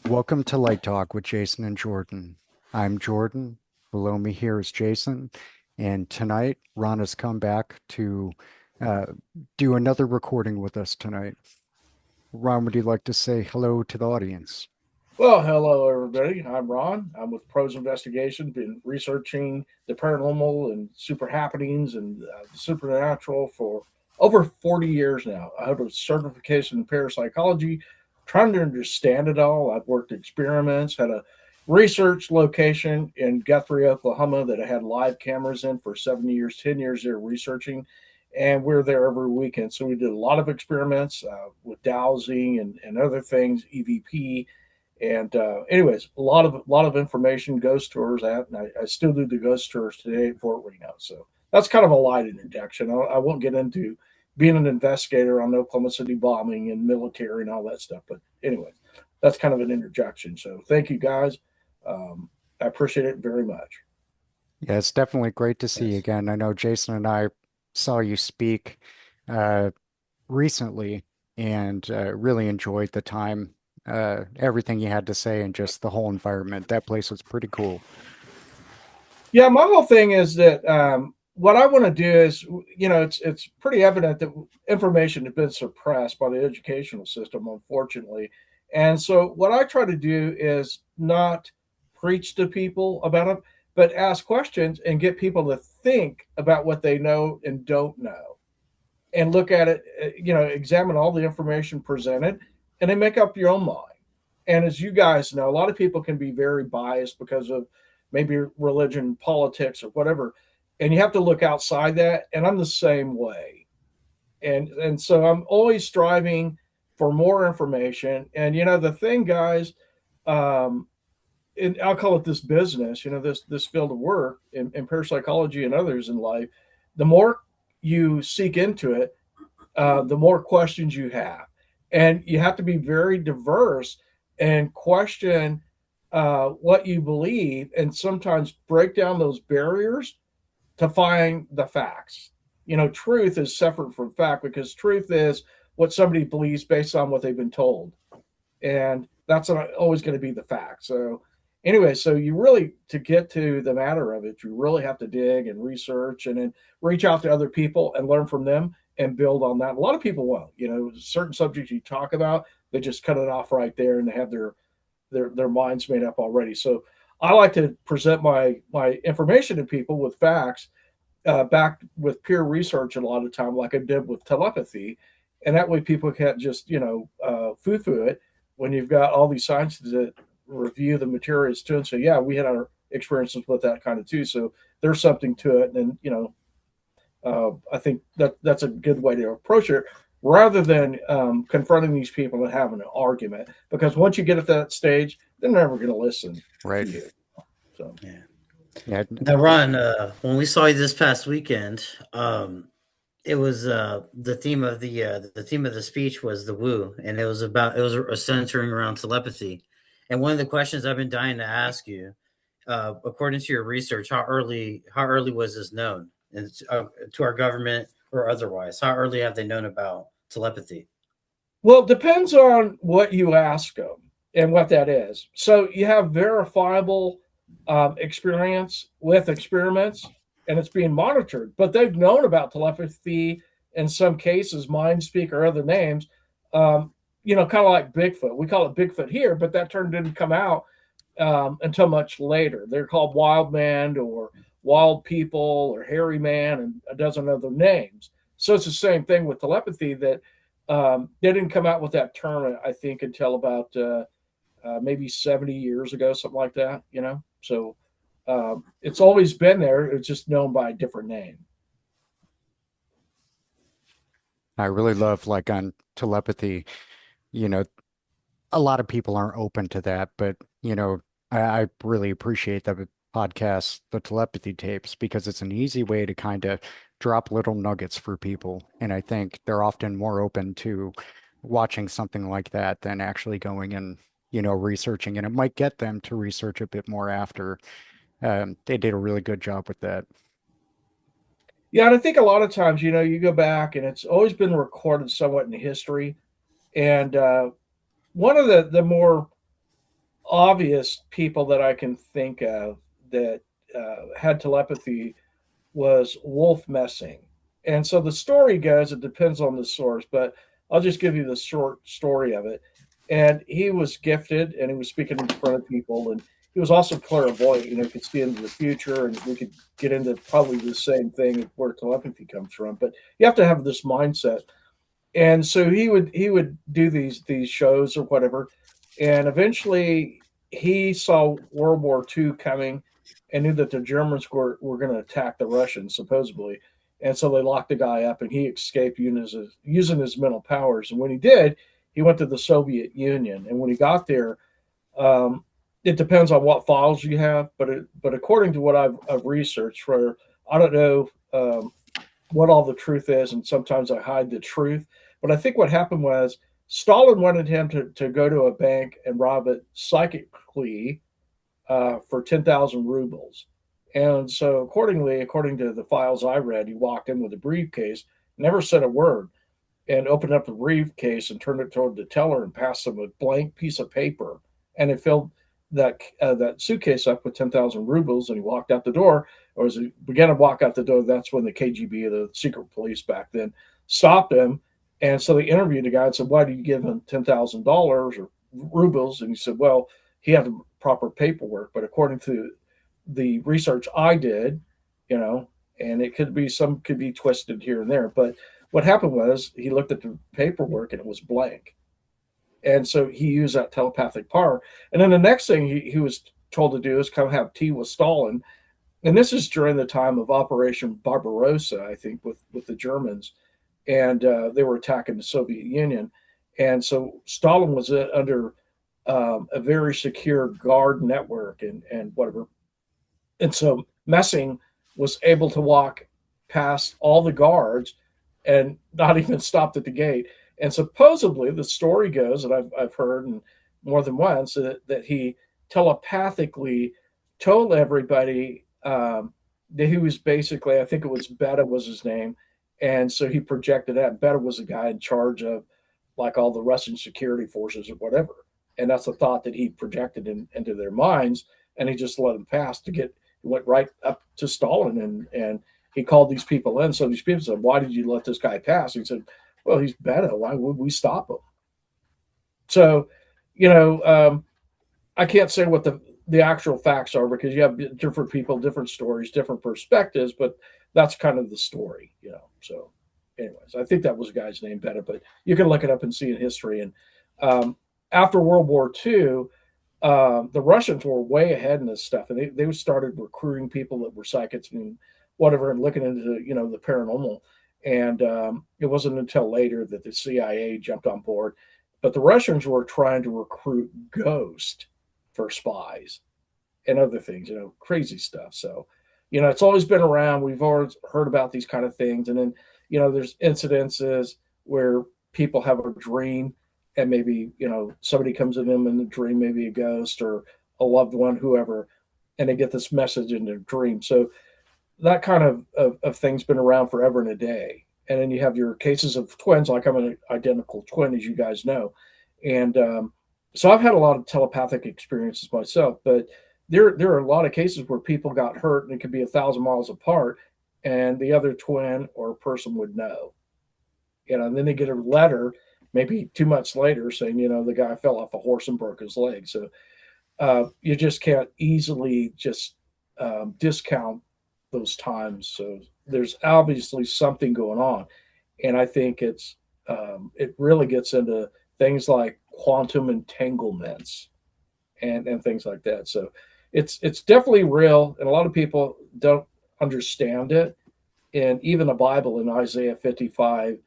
Welcome to Light Talk with Jason and Jordan. I'm Jordan. Below me here is Jason. And tonight, Ron has come back to uh, do another recording with us tonight. Ron, would you like to say hello to the audience? Well, hello, everybody. I'm Ron. I'm with Pros Investigation, been researching the paranormal and super happenings and the supernatural for over 40 years now. I have a certification in parapsychology, trying to understand it all. I've worked experiments, had a research location in Guthrie, Oklahoma that I had live cameras in for 7 years, 10 years there researching. And we're there every weekend. So we did a lot of experiments with dowsing and other things, EVP, and anyways, a lot of information, ghost tours at, and I still do the ghost tours today at Fort Reno. So that's kind of a light introduction. I won't get into being an investigator on the Oklahoma City bombing and military and all that stuff. But anyway, that's kind of an introduction. So thank you guys. I appreciate it very much. Yeah, it's definitely great to see you Yes. again. I know Jason and I saw you speak uh, recently and really enjoyed the time, everything you had to say, and just the whole environment. That place was pretty cool. Yeah, my whole thing is that what I want to do is, it's pretty evident that information has been suppressed by the educational system, unfortunately. And so, what I try to do is not preach to people about it, but ask questions and get people to think about what they know and don't know, and look at it. Examine all the information presented, and then make up your own mind. And as you guys know, a lot of people can be very biased because of maybe religion, politics, or whatever. And you have to look outside that. And I'm the same way. And so I'm always striving for more information. And the thing, guys, um, and I'll call it this business, this field of work in parapsychology and others in life, the more you seek into it, the more questions you have. And you have to be very diverse and question what you believe, and sometimes break down those barriers to find the facts. Truth is separate from fact because truth is what somebody believes based on what they've been told. And that's not always going to be the fact. So, anyway, so you really, to get to the matter of it, you really have to dig and research and then reach out to other people and learn from them and build on that. A lot of people won't, certain subjects you talk about, they just cut it off right there and they have their minds made up already. So I like to present my information to people with facts, backed with peer research a lot of the time, like I did with telepathy, and that way people can't just foo-foo it when you've got all these scientists that review the materials too and say, yeah, we had our experiences with that kind of too. So there's something to it, and I think that's a good way to approach it rather than confronting these people and having an argument. Because once you get at that stage, they're never going to listen to Right. you. So Yeah. Yeah. Now, Ron, when we saw you this past weekend, it was the theme of the speech was the woo, and it was centering around telepathy. And one of the questions I've been dying to ask you, according to your research, how early was this known, and to our government or otherwise? How early have they known about telepathy? well, it depends on what you ask them and what that is. So you have verifiable experience with experiments, and it's being monitored. But they've known about telepathy in some cases, mind speak or other names. Um, kind of like Bigfoot. We call it Bigfoot here, but that term didn't come out until much later. They're called wild man or wild people or hairy man and a dozen other names. So it's the same thing with telepathy that they didn't come out with that term, I think, until about maybe 70 years ago, something like that. So it's always been there. It's just known by a different name. I really love like on telepathy, you know, a lot of people aren't open to that, but I really appreciate the podcast, the telepathy tapes, because it's an easy way to kind of drop little nuggets for people. And I think they're often more open to watching something like that than actually going and, researching. And it might get them to research a bit more after. They did a really good job with that. Yeah, and I think a lot of times, you go back and it's always been recorded somewhat in history. And one of the more obvious people that I can think of that had telepathy was Wolf Messing. And so the story goes, it depends on the source, but I'll just give you the short story of it. And he was gifted and he was speaking in front of people. And he was also clairvoyant, you know, could see into the future. And we could get into probably the same thing of where telepathy comes from. But you have to have this mindset. And so he would do these shows or whatever. And eventually he saw World War II coming and knew that the Germans were going to attack the Russians, supposedly. And so they locked the guy up and he escaped using his mental powers. And when he did, he went to the Soviet Union. And when he got there, um, it depends on what files you have, but according to what I've researched, for I don't know what all the truth is, and sometimes I hide the truth. But I think what happened was Stalin wanted him to go to a bank and rob it psychically for 10,000 rubles. And so, according to the files I read, he walked in with a briefcase, never said a word, and opened up the briefcase and turned it toward the teller and passed him a blank piece of paper. And it filled that suitcase up with 10,000 rubles. And he walked out the door, or as he began to walk out the door, that's when the KGB, the secret police back then, stopped him. And so they interviewed the guy and said, "Why did you give him $10,000 or rubles?" And he said, "Well, he had the proper paperwork, but according to the research I did, you know, and it could be some could be twisted here and there, but what happened was he looked at the paperwork and it was blank." And so he used that telepathic power. And then the next thing he was told to do is come have tea with Stalin. And this is during the time of Operation Barbarossa, I think, with the Germans. And they were attacking the Soviet Union. And so Stalin was under a very secure guard network and whatever. And so Messing was able to walk past all the guards and not even stopped at the gate. And supposedly, the story goes that I've heard and more than once that he telepathically told everybody that he was basically, I think it was Beta was his name, and so he projected that. Beta was the guy in charge of like all the Russian security forces or whatever, and that's the thought that he projected into their minds, and he just let them pass to get went right up to Stalin and he called these people in. So these people said, "Why did you let this guy pass?" He said, "Well, he's Beta. Why would we stop him?" So, you know, I can't say what the actual facts are because you have different people, different stories, different perspectives, but that's kind of the story, you know. So, anyways, I think that was a guy's name, Beta, but you can look it up and see in history. And after World War II, the Russians were way ahead in this stuff, and they started recruiting people that were psychics and whatever, and looking into the paranormal. And it wasn't until later that the CIA jumped on board, but the Russians were trying to recruit ghosts for spies and other things, crazy stuff. So, it's always been around. We've always heard about these kind of things, and then there's incidences where people have a dream and maybe somebody comes to them in the dream, maybe a ghost or a loved one, whoever, and they get this message in their dream. So that kind of thing's been around forever and a day. And then you have your cases of twins, like I'm an identical twin, as you guys know. And so I've had a lot of telepathic experiences myself, but there are a lot of cases where people got hurt and it could be 1,000 miles apart, and the other twin or person would know. And then they get a letter maybe 2 months later saying, the guy fell off a horse and broke his leg. So you just can't easily just discount those times. So there's obviously something going on, and I think it really gets into things like quantum entanglements and things like that. So it's definitely real, and a lot of people don't understand it. And even the Bible in Isaiah 55,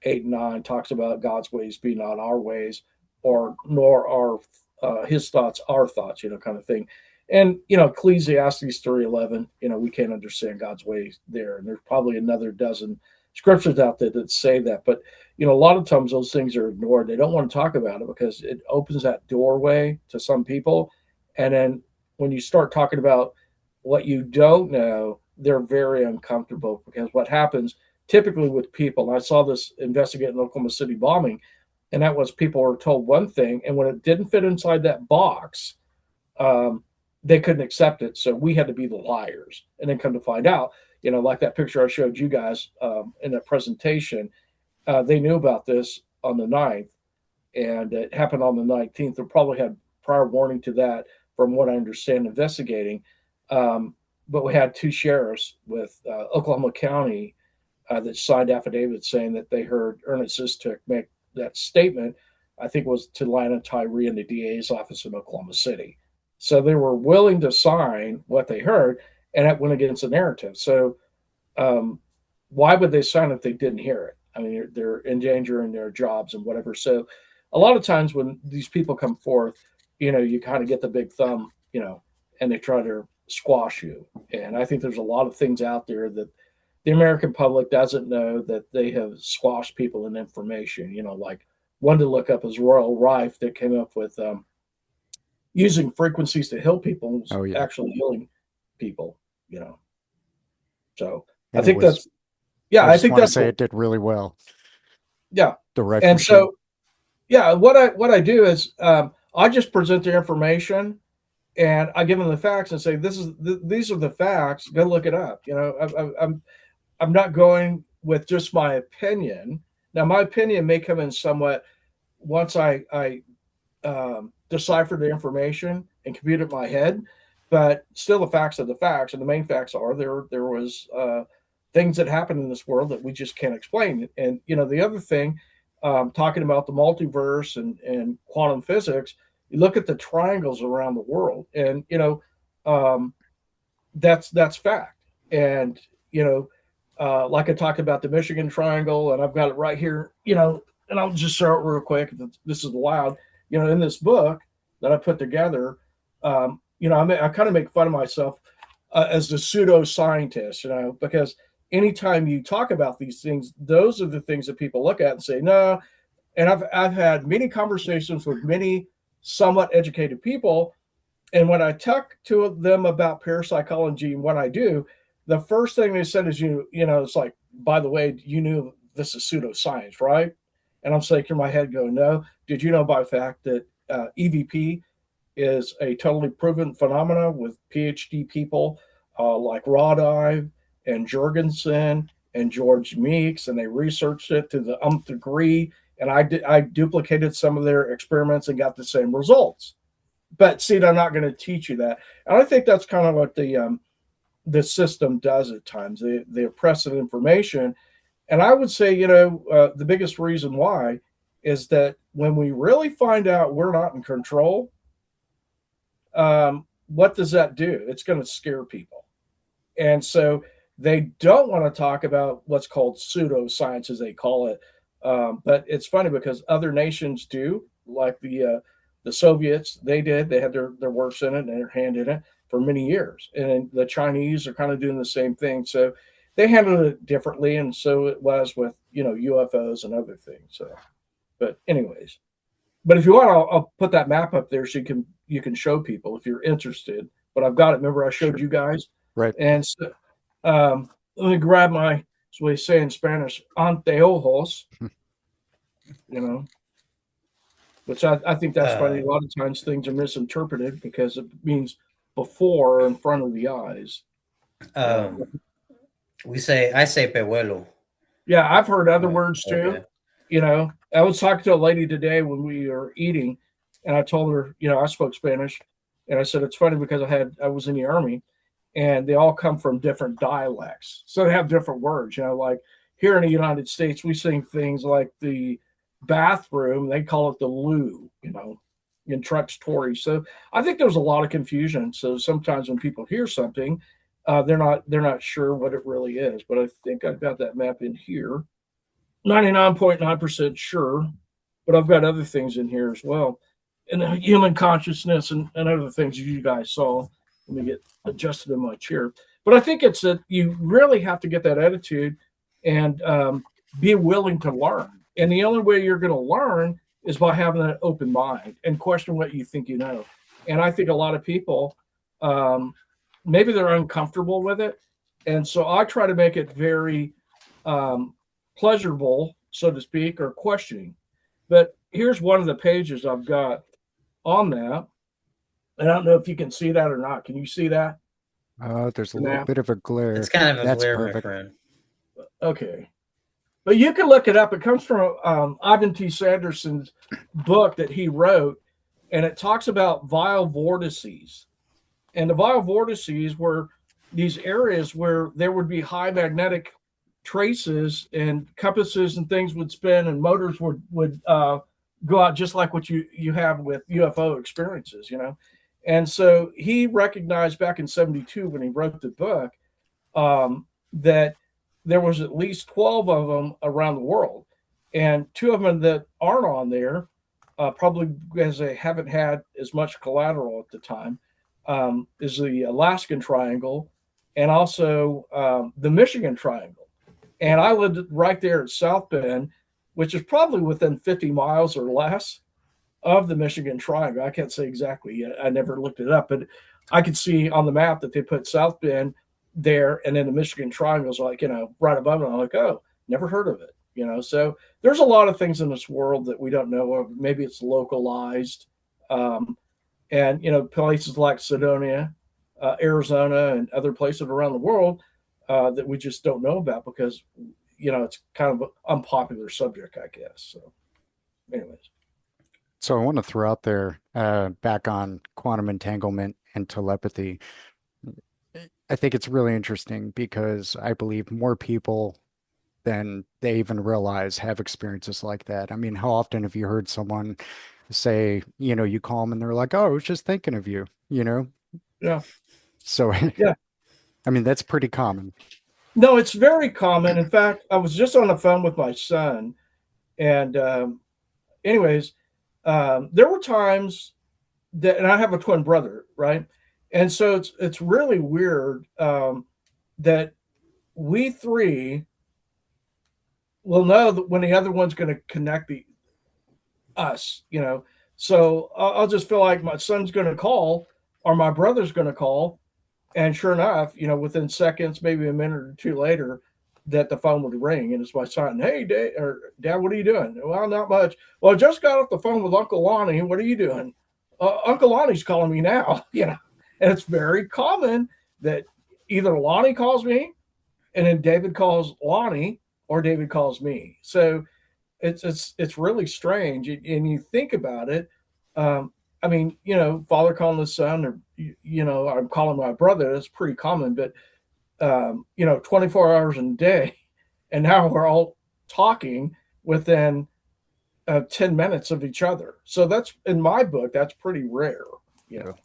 8 and 9 talks about God's ways being not our ways, or nor are his thoughts our thoughts, kind of thing. And Ecclesiastes 3:11, we can't understand God's ways there. And there's probably another dozen scriptures out there that say that. But a lot of times those things are ignored. They don't want to talk about it because it opens that doorway to some people. And then when you start talking about what you don't know, they're very uncomfortable, because what happens typically with people, I saw this investigating the Oklahoma City bombing, and that was people were told one thing, and when it didn't fit inside that box, they couldn't accept it. So we had to be the liars. And then come to find out, like that picture I showed you guys in that presentation, they knew about this on the 9th, and it happened on the 19th. They probably had prior warning to that, from what I understand, investigating. Um, but we had two sheriffs with Oklahoma County that signed affidavits saying that they heard Ernest Sistook make that statement. I think it was to Lana Tyree in the DA's office in Oklahoma City. So they were willing to sign what they heard, and that went against the narrative. So um, why would they sign if they didn't hear it? I mean, they're endangering their jobs and whatever. So a lot of times when these people come forth, you kind of get the big thumb, and they try to squash you. And I think there's a lot of things out there that the American public doesn't know, that they have squashed people in information. Like one to look up is Royal Rife, that came up with using frequencies to heal people, Oh yeah. actually healing people. You know, so I And it think was, that's yeah, I I just think want to that's say cool. it did really well. Yeah, The Rife and machine. so yeah, what I do is I just present the information, and I give them the facts and say these are the facts. Go look it up. I'm not going with just my opinion. Now, my opinion may come in somewhat once I decipher the information and compute it in my head, but still the facts are the facts, and the main facts are there was things that happen in this world that we just can't explain. And the other thing, talking about the multiverse and quantum physics, you look at the triangles around the world, and um, that's fact. And like I talked about the Michigan Triangle, and I've got it right here. And I'll just show it real quick. This is allowed. In this book that I put together, I kind of make fun of myself as the pseudo scientist, because anytime you talk about these things, those are the things that people look at and say no. And I've had many conversations with many somewhat educated people, and when I talk to them about parapsychology and what I do, the first thing they said is, it's like, by the way, you knew this is pseudoscience, right? And I'm shaking my head going, no. Did you know by fact that EVP is a totally proven phenomena with PhD people like Rod Ive and Jorgensen and George Meeks, and they researched it to the umpth degree. And I duplicated some of their experiments and got the same results. But see, they're not going to teach you that, and I think that's kind of what the system does at times. They oppress the information, and I would say, the biggest reason why is that when we really find out we're not in control, what does that do? It's going to scare people, and so they don't want to talk about what's called pseudoscience, as they call it. But it's funny because other nations do, like the Soviets. They did. They had their works in it and their hand in it for many years, and the Chinese are kind of doing the same thing. So they handled it differently, and so it was with UFOs and other things. So, but anyways, but if you want, I'll put that map up there so you can show people if you're interested. But I've got it. Remember, I showed Sure. you guys, Right. and so, let me grab my, as we say in Spanish, anteojos. You know, which I think that's funny. Uh, A lot of times things are misinterpreted because it means before or in front of the eyes. You know, um, I say pehuelo. yeah, I've heard other words too. Okay. I was talking to a lady today when we were eating, and I told her, I spoke Spanish, and I said it's funny because I was in the army, and they all come from different dialects, so they have different words. Like here in the United States, we sing things like the bathroom, they call it the loo. In trucks, Tories. So I think there's a lot of confusion. So sometimes when people hear something, they're not sure what it really is. But I think I've got that map in here. 99.9% sure, but I've got other things in here as well. And the human consciousness and other things you guys saw. Let me get adjusted in my chair. But I think it's that you really have to get that attitude and be willing to learn. And the only way you're going to learn is by having an open mind and question what you think you know. And I think a lot of people, um, maybe they're uncomfortable with it. And so I try to make it very um, pleasurable, so to speak, or questioning. But here's one of the pages I've got on that. And I don't know if you can see that or not. Can you see that? There's a The little map? bit of a It's glare. kind of a That's glare, my perfect. friend. Okay. But you can look it up. It comes from Ivan T. Sanderson's book that he wrote, and it talks about vile vortices. And the vile vortices were these areas where there would be high magnetic traces, and compasses and things would spin, and motors would go out, just like what you have with UFO experiences, you know. And so he recognized back in '72 when he wrote the book, that there was at least 12 of them around the world, and two of them that aren't on there, probably because they haven't had as much collateral at the time, is the Alaskan Triangle and also the Michigan Triangle. And I lived right there at South Bend, which is probably within 50 miles or less of the Michigan Triangle. I can't say exactly yet. I never looked it up, but I could see on the map that they put South Bend there, and then the Michigan Triangle is like, right above it. I'm like, oh, never heard of it. So there's a lot of things in this world that we don't know of. Maybe it's localized. And, places like Sedonia, Arizona, and other places around the world that we just don't know about because, it's kind of an unpopular subject, I guess. So, anyways. So I want to throw out there, back on quantum entanglement and telepathy. I think it's really interesting because I believe more people than they even realize have experiences like that. I mean, how often have you heard someone say, you call them and they're like, "Oh, I was just thinking of you?" Yeah. So, Yeah. I mean, that's pretty common. No, it's very common. In fact, I was just on the phone with my son, and anyways, there were times that, and I have a twin brother, right? And so it's really weird that we three will know that when the other one's going to connect the us. So I'll just feel like my son's going to call or my brother's going to call, and sure enough, within seconds, maybe a minute or two later, that the phone would ring, and it's my son. Hey, Dad, or Dad, what are you doing? Well, not much. Well, I just got off the phone with Uncle Lonnie. What are you doing? Uncle Lonnie's calling me now. And it's very common that either Lonnie calls me, and then David calls Lonnie, or David calls me. So it's really strange, and you think about it. I mean, father calling the son, or I'm calling my brother. That's pretty common, but 24 hours in a day, and now we're all talking within 10 minutes of each other. So that's, in my book, that's pretty rare. You Yeah. know.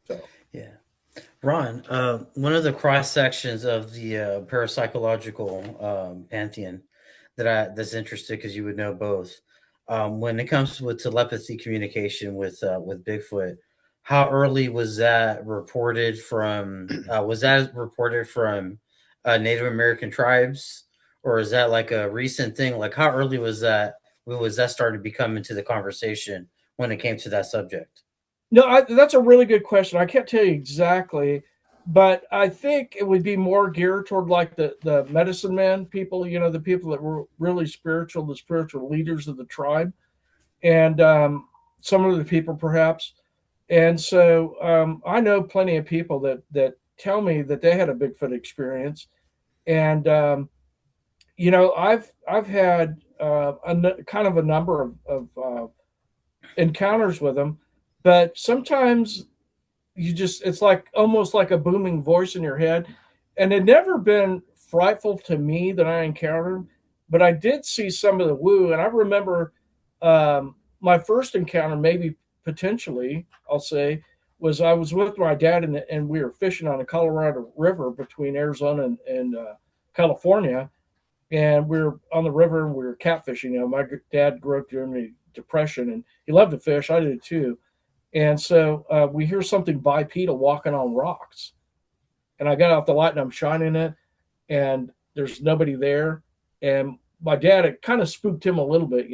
So Yeah. Ron, one of the cross sections of the parapsychological pantheon that's interested because you would know both. When it comes with telepathy communication with Bigfoot, how early was that reported from? Was that reported from Native American tribes, or is that like a recent thing? Like how early was that? When was that starting to become into the conversation when it came to that subject? no, that's a really good question. I can't tell you exactly, but I think it would be more geared toward like the medicine men people. The people that were really spiritual, the spiritual leaders of the tribe, and some of the people perhaps. And so I know plenty of people that tell me that they had a Bigfoot experience, and I've had kind of a number of encounters with them, but sometimes it's like almost like a booming voice in your head, and it never been frightful to me that I encountered, but I did see some of the woo, and I remember my first encounter, maybe potentially, I'll say, was I was with my dad, and we were fishing on the Colorado River between Arizona and California, and we were on the river and we were catfishing. My dad grew up during the Depression, and he loved to fish. I did too. And so we hear something bipedal walking on rocks. And I got off the light and I'm shining it, and there's nobody there. And my dad, it kind of spooked him a little bit.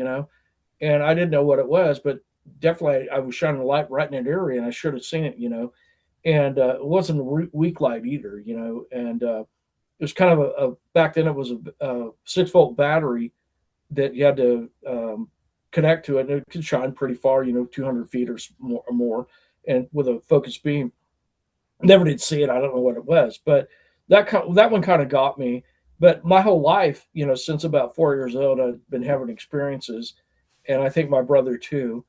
And I didn't know what it was, but definitely I was shining a light right in that area, and I should have seen it. And it wasn't a weak light either. And it was kind of back then it was a 6-volt battery that you had to connect to it, and it could shine pretty far, 200 feet or more. and with a focus beam. Never did see it. I don't know what it was, but that one kind of got me. But my whole life, since about 4 years old, I've been having experiences, and I think my brother too.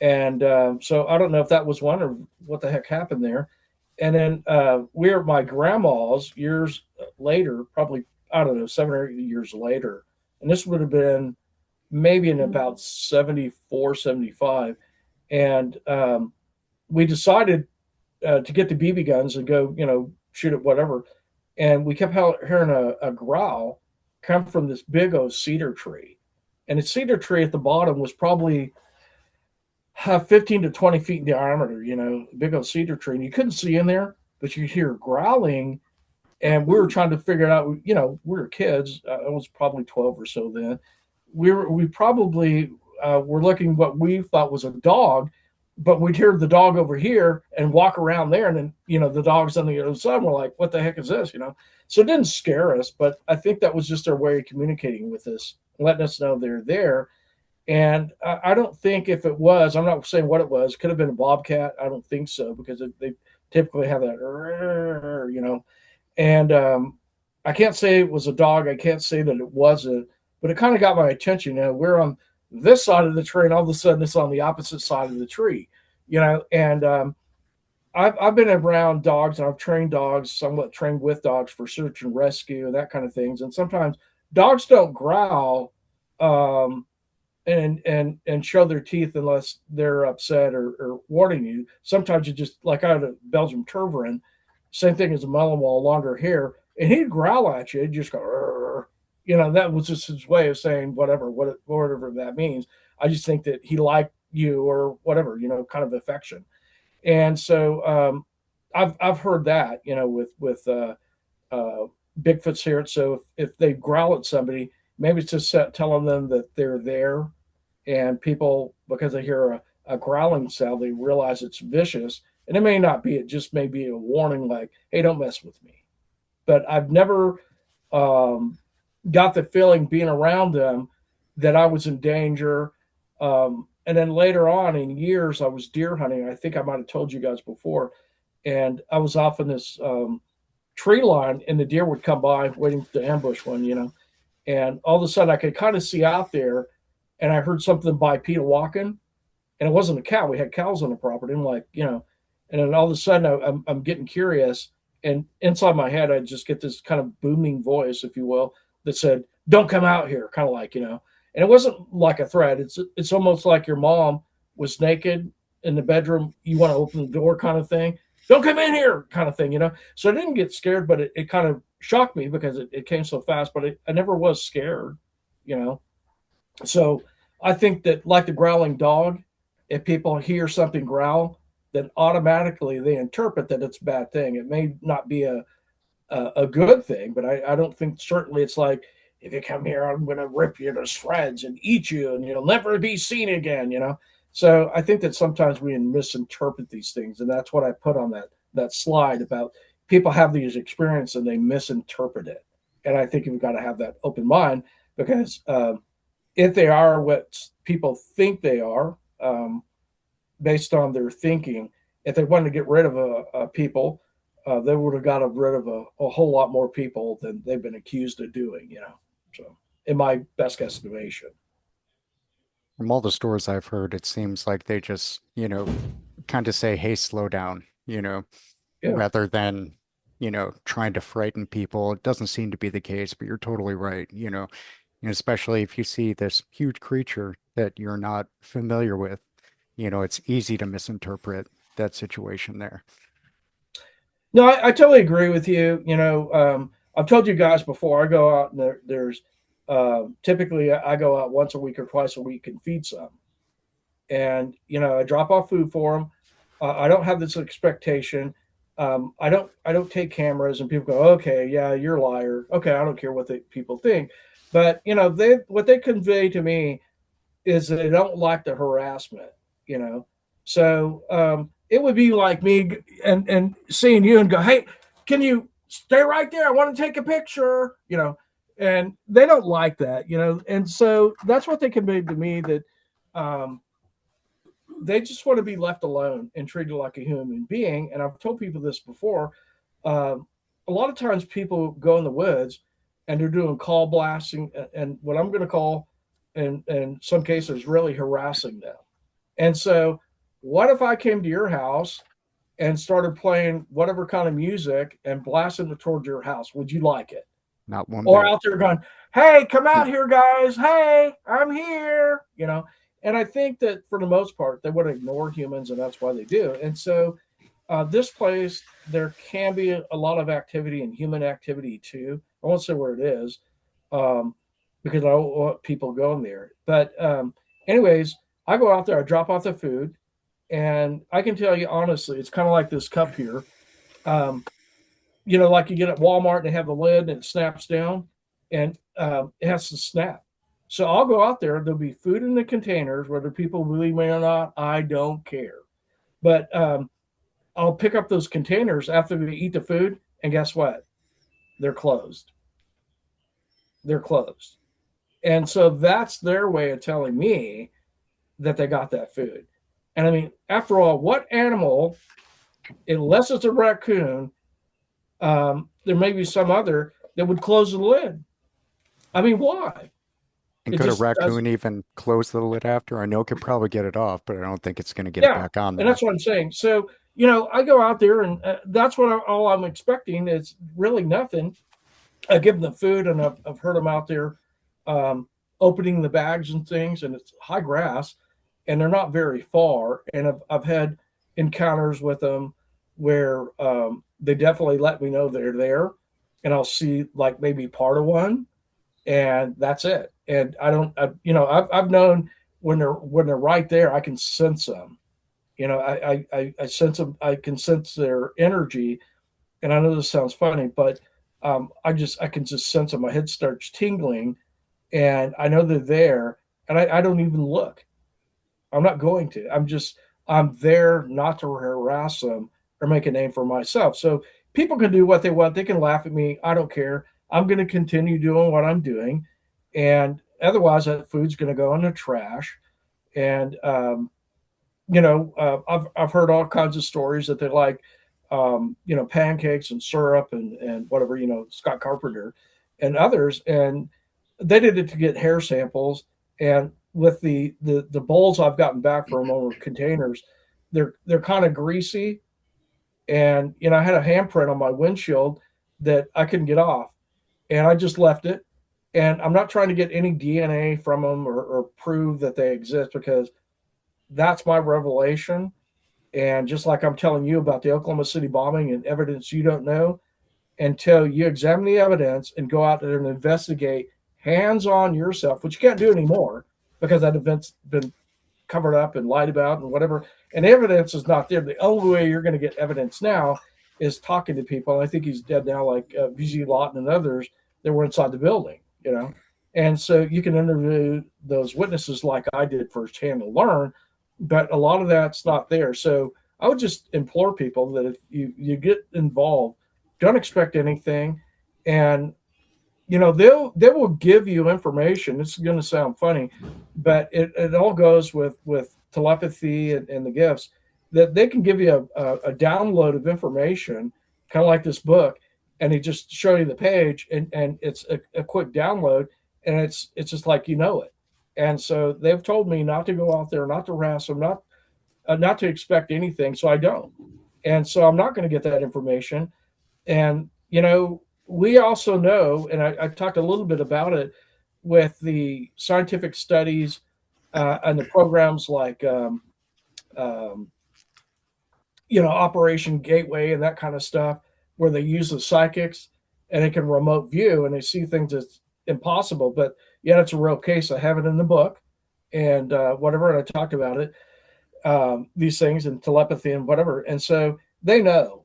And so I don't know if that was one or what the heck happened there. And then we were at my grandma's years later, probably, I don't know, 7 or 8 years later. And this would have been maybe in about 74, 75. And we decided to get the BB guns and go, shoot at whatever. And we kept hearing a growl come from this big old cedar tree. And the cedar tree at the bottom was probably 15 to 20 feet in diameter, big old cedar tree. And you couldn't see in there, but you could hear growling. And we were trying to figure it out. We were kids. I was probably 12 or so then. We probably were looking what we thought was a dog, but we'd hear the dog over here and walk around there. And then, the dogs on the other side were like, what the heck is this? So it didn't scare us, but I think that was just their way of communicating with us, letting us know they're there. And I don't think if it was, I'm not saying what it was, could have been a bobcat. I don't think so, because they typically have that, and I can't say it was a dog. I can't say that it wasn't, but it kind of got my attention. We're on this side of the tree, and all of a sudden it's on the opposite side of the tree, and I've been around dogs, and I've trained dogs, somewhat trained with dogs for search and rescue and that kind of things. And sometimes dogs don't growl and show their teeth unless they're upset or warning you. Sometimes you just, like, I had a Belgian Tervuren, same thing as a Malinois, longer hair, and he'd growl at you. He'd just go, that was just his way of saying whatever that means. I just think that he liked you or whatever, kind of affection. And so I've heard that, with Bigfoot's here. So if they growl at somebody, maybe it's just telling them that they're there, and people, because they hear a growling sound, they realize it's vicious. And it may not be, it just may be a warning, like, hey, don't mess with me. But I've never got the feeling being around them that I was in danger. And then later on in years, I was deer hunting. I think I might have told you guys before. And I was off in this tree line, and the deer would come by waiting to ambush one. And all of a sudden I could kind of see out there, and I heard something bipedal walking, and it wasn't a cow. We had cows on the property. I'm like, and then all of a sudden I'm getting curious, and inside my head I just get this kind of booming voice, if you will, that said, "Don't come out here," kind of like, And it wasn't like a threat. It's almost like your mom was naked in the bedroom. You want to open the door, kind of thing. Don't come in here, kind of thing. So I didn't get scared, but it kind of shocked me because it came so fast. But I never was scared, you know. So I think that, like the growling dog, if people hear something growl, then automatically they interpret that it's a bad thing. It may not be a good thing, but I don't think, certainly it's like, if you come here, I'm going to rip you to shreds and eat you, and you'll never be seen again. So I think that sometimes we misinterpret these things, and that's what I put on that slide about people have these experiences and they misinterpret it. And I think you've got to have that open mind, because if they are what people think they are, based on their thinking, if they wanted to get rid of a people, they would have got rid of a whole lot more people than they've been accused of doing. So, in my best estimation. From all the stories I've heard, it seems like they just, kind of say, hey, slow down, Yeah. rather than, trying to frighten people. It doesn't seem to be the case, but you're totally right, and especially if you see this huge creature that you're not familiar with, it's easy to misinterpret that situation there. No, I totally agree with you. I've told you guys before, I go out and there's typically I go out once a week or twice a week and feed some. And, I drop off food for them. I don't have this expectation. I don't take cameras, and people go, okay, yeah, you're a liar. Okay, I don't care what people think. But, what they convey to me is that they don't like the harassment, you know. So it would be like me and seeing you and go, hey, can you stay right there? I want to take a picture. And they don't like that. And so that's what they conveyed to me, that um, they just want to be left alone and treated like a human being. And I've told people this before. Um, a lot of times people go in the woods and they're doing call blasting and what I'm going to call, in some cases, really harassing them. And so, what if I came to your house and started playing whatever kind of music and blasting it towards your house? Would you like it? Not one Or bit. out there going, "Hey, come out here, guys! Hey, I'm here!" And I think that for the most part, they would ignore humans, and that's why they do. And so, this place, there can be a lot of activity and human activity too. I won't say where it is, um, because I don't want people going there. But, anyways, I go out there, I drop off the food, and I can tell you honestly, it's kind of like this cup here. Um, like you get at Walmart, they have the lid and it snaps down, and it has to snap. So I'll go out there. There'll be food in the containers, whether people believe me or not. I don't care. But I'll pick up those containers after they eat the food, and guess what? They're closed. They're closed. And so that's their way of telling me that they got that food. And I mean, after all, what animal, unless it's a raccoon, there may be some other that would close the lid? I mean, why? And It could a just does. raccoon even close the lid after? I know it could probably get it off, but I don't think it's going to get it Yeah, back on and there. that's what I'm saying. So I go out there, and that's all I'm expecting is really nothing. I give them the food, and I've heard them out there um, opening the bags and things, and it's high grass, and they're not very far. And I've had encounters with them where they definitely let me know they're there, and I'll see like maybe part of one, and that's it. And I don't, I've known when they're right there, I can sense them. I sense them. I can sense their energy, and I know this sounds funny, but I can just sense it. My head starts tingling, and I know they're there, and I don't even look. I'm not going to. I'm there not to harass them or make a name for myself. So people can do what they want. They can laugh at me. I don't care. I'm going to continue doing what I'm doing, and otherwise that food's going to go in the trash. And I've heard all kinds of stories that they like, pancakes and syrup and whatever, Scott Carpenter and others, and they did it to get hair samples. And with the bowls I've gotten back from them over containers, they're kind of greasy, and I had a handprint on my windshield that I couldn't get off, and I just left it. And I'm not trying to get any DNA from them or prove that they exist because that's my revelation. And just like I'm telling you about the Oklahoma City bombing and evidence you don't know, until you examine the evidence and go out there and investigate hands on yourself, which you can't do anymore because that event's been covered up and lied about and whatever. And evidence is not there. The only way you're going to get evidence now is talking to people. And I think he's dead now, like VG Lawton and others that were inside the building. And so you can interview those witnesses like I did firsthand to learn, but a lot of that's not there. So I would just implore people that if you get involved, don't expect anything, and they will give you information. It's going to sound funny, but it all goes with telepathy and the gifts that they can give you a download of information, kind of like this book, and they just show you the page, and it's a quick download, and it's just like it. And so they've told me not to go out there, not to harass them, not to expect anything. So I don't, and so I'm not going to get that information. And, we also know, and I talked a little bit about it with the scientific studies and the programs like, um, Operation Gateway and that kind of stuff, where they use the psychics and they can remote view and they see things that's impossible. But yeah, it's a real case. I have it in the book and whatever, and I talked about it, these things and telepathy and whatever. And so they know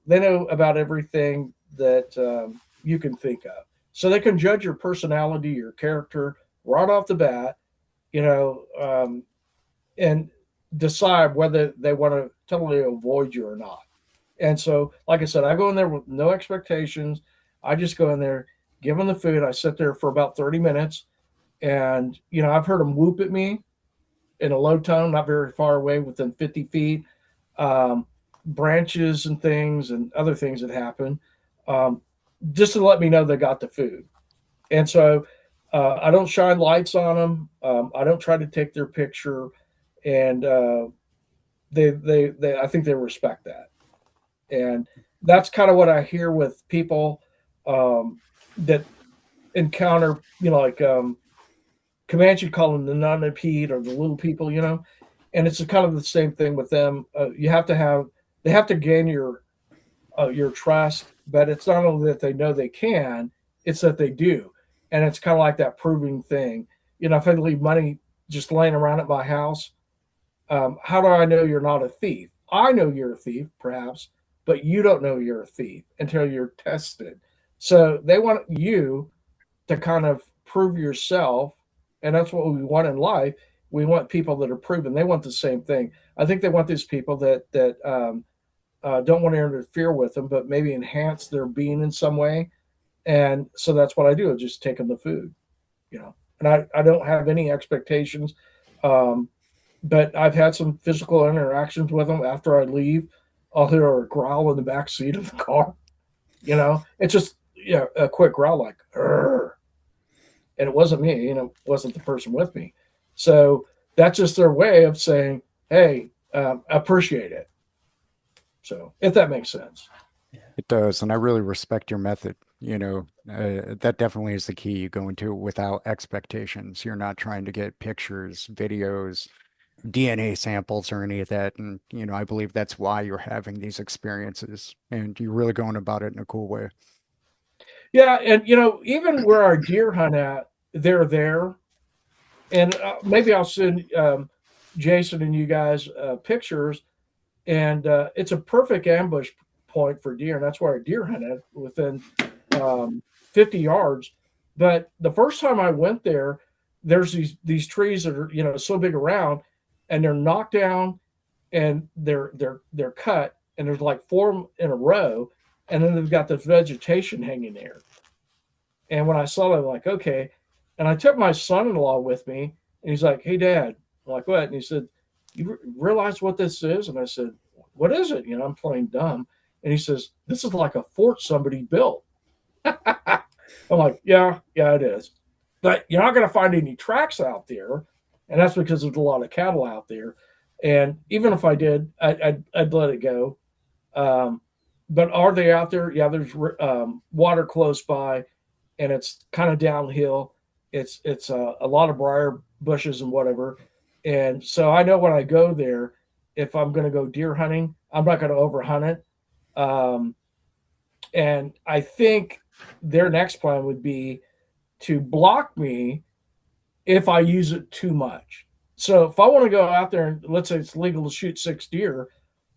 about everything that you can think of. So they can judge your personality, your character right off the bat, you know, um, and decide whether they want to totally avoid you or not. And so, like I said, I go in there with no expectations. I just go in there, give them the food. I sit there for about 30 minutes. And, I've heard them whoop at me in a low tone, not very far away, within 50 feet. Um, Branches and things and other things that happen, um, just to let me know they got the food. And so I don't shine lights on them. I don't try to take their picture, and I think they respect that. And that's kind of what I hear with people that encounter, like Comanche call them the non-impede or the little people, and it's kind of the same thing with them. They have to gain your trust, but it's not only that they know they can, it's that they do. And it's kind of like that proving thing. If I leave money just laying around at my house, how do I know you're not a thief? I know you're a thief, perhaps, but you don't know you're a thief until you're tested. So they want you to kind of prove yourself, and that's what we want in life. We want people that are proven. They want the same thing. I think they want these people that don't want to interfere with them, but maybe enhance their being in some way. And so that's what I do. I just take them the food, And I don't have any expectations. Um, but I've had some physical interactions with them after I leave. I'll hear a growl in the back seat of the car. It's just a quick growl like, "Urgh." And it wasn't me. It wasn't the person with me. So that's just their way of saying, "Hey, appreciate it." So if that makes sense. It does, and I really respect your method. That definitely is the key. You go into it without expectations. You're not trying to get pictures, videos, DNA samples, or any of that. And, I believe that's why you're having these experiences, and you're really going about it in a cool way. Yeah, and even where our deer hunt at, they're there, and maybe I'll send Jason and you guys pictures, and it's a perfect ambush point for deer, and that's where our deer hunt at within 50 yards. But the first time I went there, there's these trees that are so big around, and they're knocked down, and they're cut, and there's like four in a row, and then they've got this vegetation hanging there. And when I saw that, I'm like, okay. And I took my son-in-law with me, and he's like, "Hey, Dad." I'm like, "What?" And he said, "You realize what this is?" And I said, "What is it?" I'm playing dumb. And he says, "This is like a fort somebody built." I'm like, yeah, it is. But you're not going to find any tracks out there, and that's because there's a lot of cattle out there. And even if I did, I'd let it go. Um, but are they out there? Yeah, there's water close by, and it's kind of downhill. It's a lot of briar bushes and whatever. And so I know when I go there, if I'm going to go deer hunting, I'm not going to overhunt it. Um, and I think their next plan would be to block me if I use it too much. So if I want to go out there and let's say it's legal to shoot 6 deer,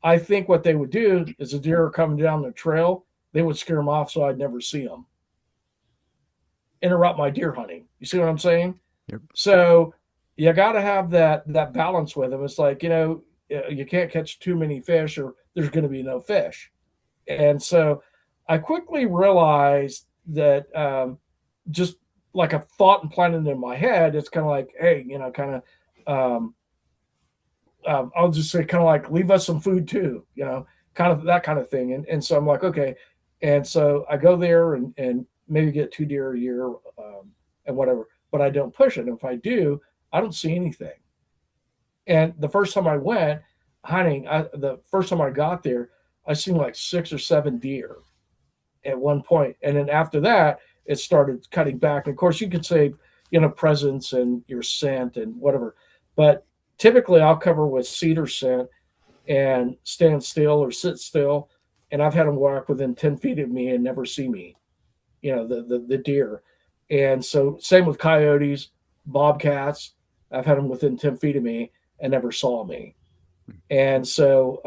I think what they would do is the deer are coming down the trail, they would scare them off so I'd never see them. Interrupt my deer hunting. You see what I'm saying? Yep. So you got to have that balance with them. It's like you can't catch too many fish, or there's going to be no fish. And so I quickly realized that just like a thought and planning in my head, it's kind of like, hey, kind of, I'll just say kind of like, leave us some food too, kind of that kind of thing. And so I'm like, okay. And so I go there and maybe get 2 deer a year and whatever, but I don't push it. And if I do, I don't see anything. And the first time I went hunting, the first time I got there, I seen like 6 or 7 deer at one point, and then after that, it started cutting back. And of course, you could say, presence and your scent and whatever, but typically I'll cover with cedar scent and stand still or sit still, and I've had them walk within 10 feet of me and never see me. The deer, and so same with coyotes, bobcats. I've had them within 10 feet of me and never saw me, and so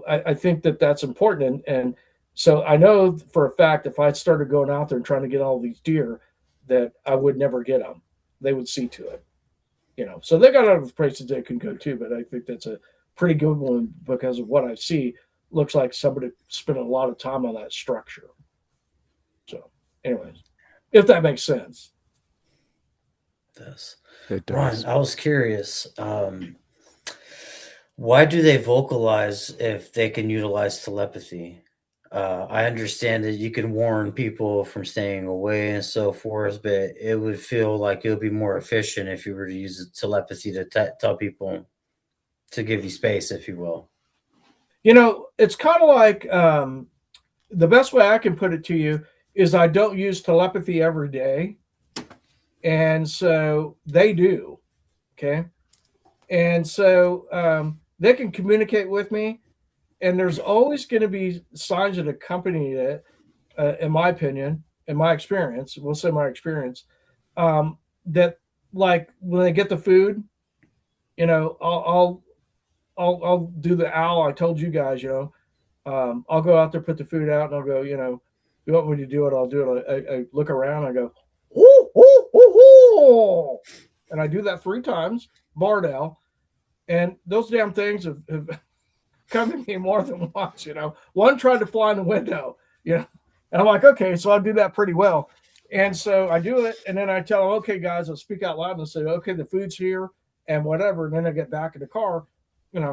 I think that that's important. And so I know for a fact if I started going out there and trying to get all these deer, that I would never get them. They would see to it. So they got other places they can go too, but I think that's a pretty good one because of what I see. Looks like somebody spent a lot of time on that structure. So, anyways, if that makes sense. this. It Ron, does. I was curious. Why do they vocalize if they can utilize telepathy? I understand that you can warn people from staying away and so forth, but it would feel like it would be more efficient if you were to use telepathy to tell people to give you space, if you will. It's kind of like the best way I can put it to you is I don't use telepathy every day. And so they do. Okay. And so they can communicate with me. And there's always going to be signs that accompany it, in my opinion, in my experience, we'll say my experience, that like when they get the food, I'll do the owl. I told you guys, I'll go out there, put the food out, and I'll go, you want me to do it? I'll do it. I look around, I go, ooh, ooh, ooh, ooh. And I do that 3 times, Bardell, and those damn things have come to me more than once. One tried to fly in the window, and I'm like, okay, so I'll do that pretty well. And so I do it, and then I tell them, okay, guys, I'll speak out loud and say, okay, the food's here and whatever. And then I get back in the car,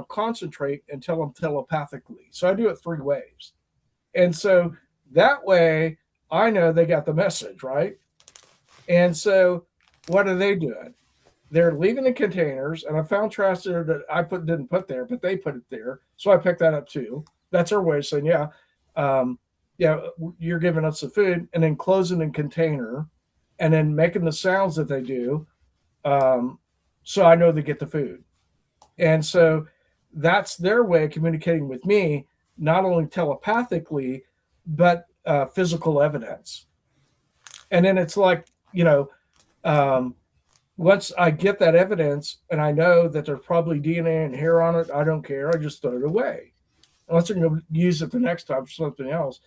concentrate and tell them telepathically. So I do it 3 ways. And so that way I know they got the message, right? And so what are they doing? They're leaving the containers, and I found trash there that I didn't put there, but they put it there, so I picked that up too. That's their way of saying, yeah, you're giving us the food, and then closing the container, and then making the sounds that they do, so I know they get the food. And so that's their way of communicating with me, not only telepathically, but physical evidence. And then it's like, um, once I get that evidence and I know that there's probably DNA and hair on it, I don't care. I just throw it away. Unless they're going to use it the next time for something else.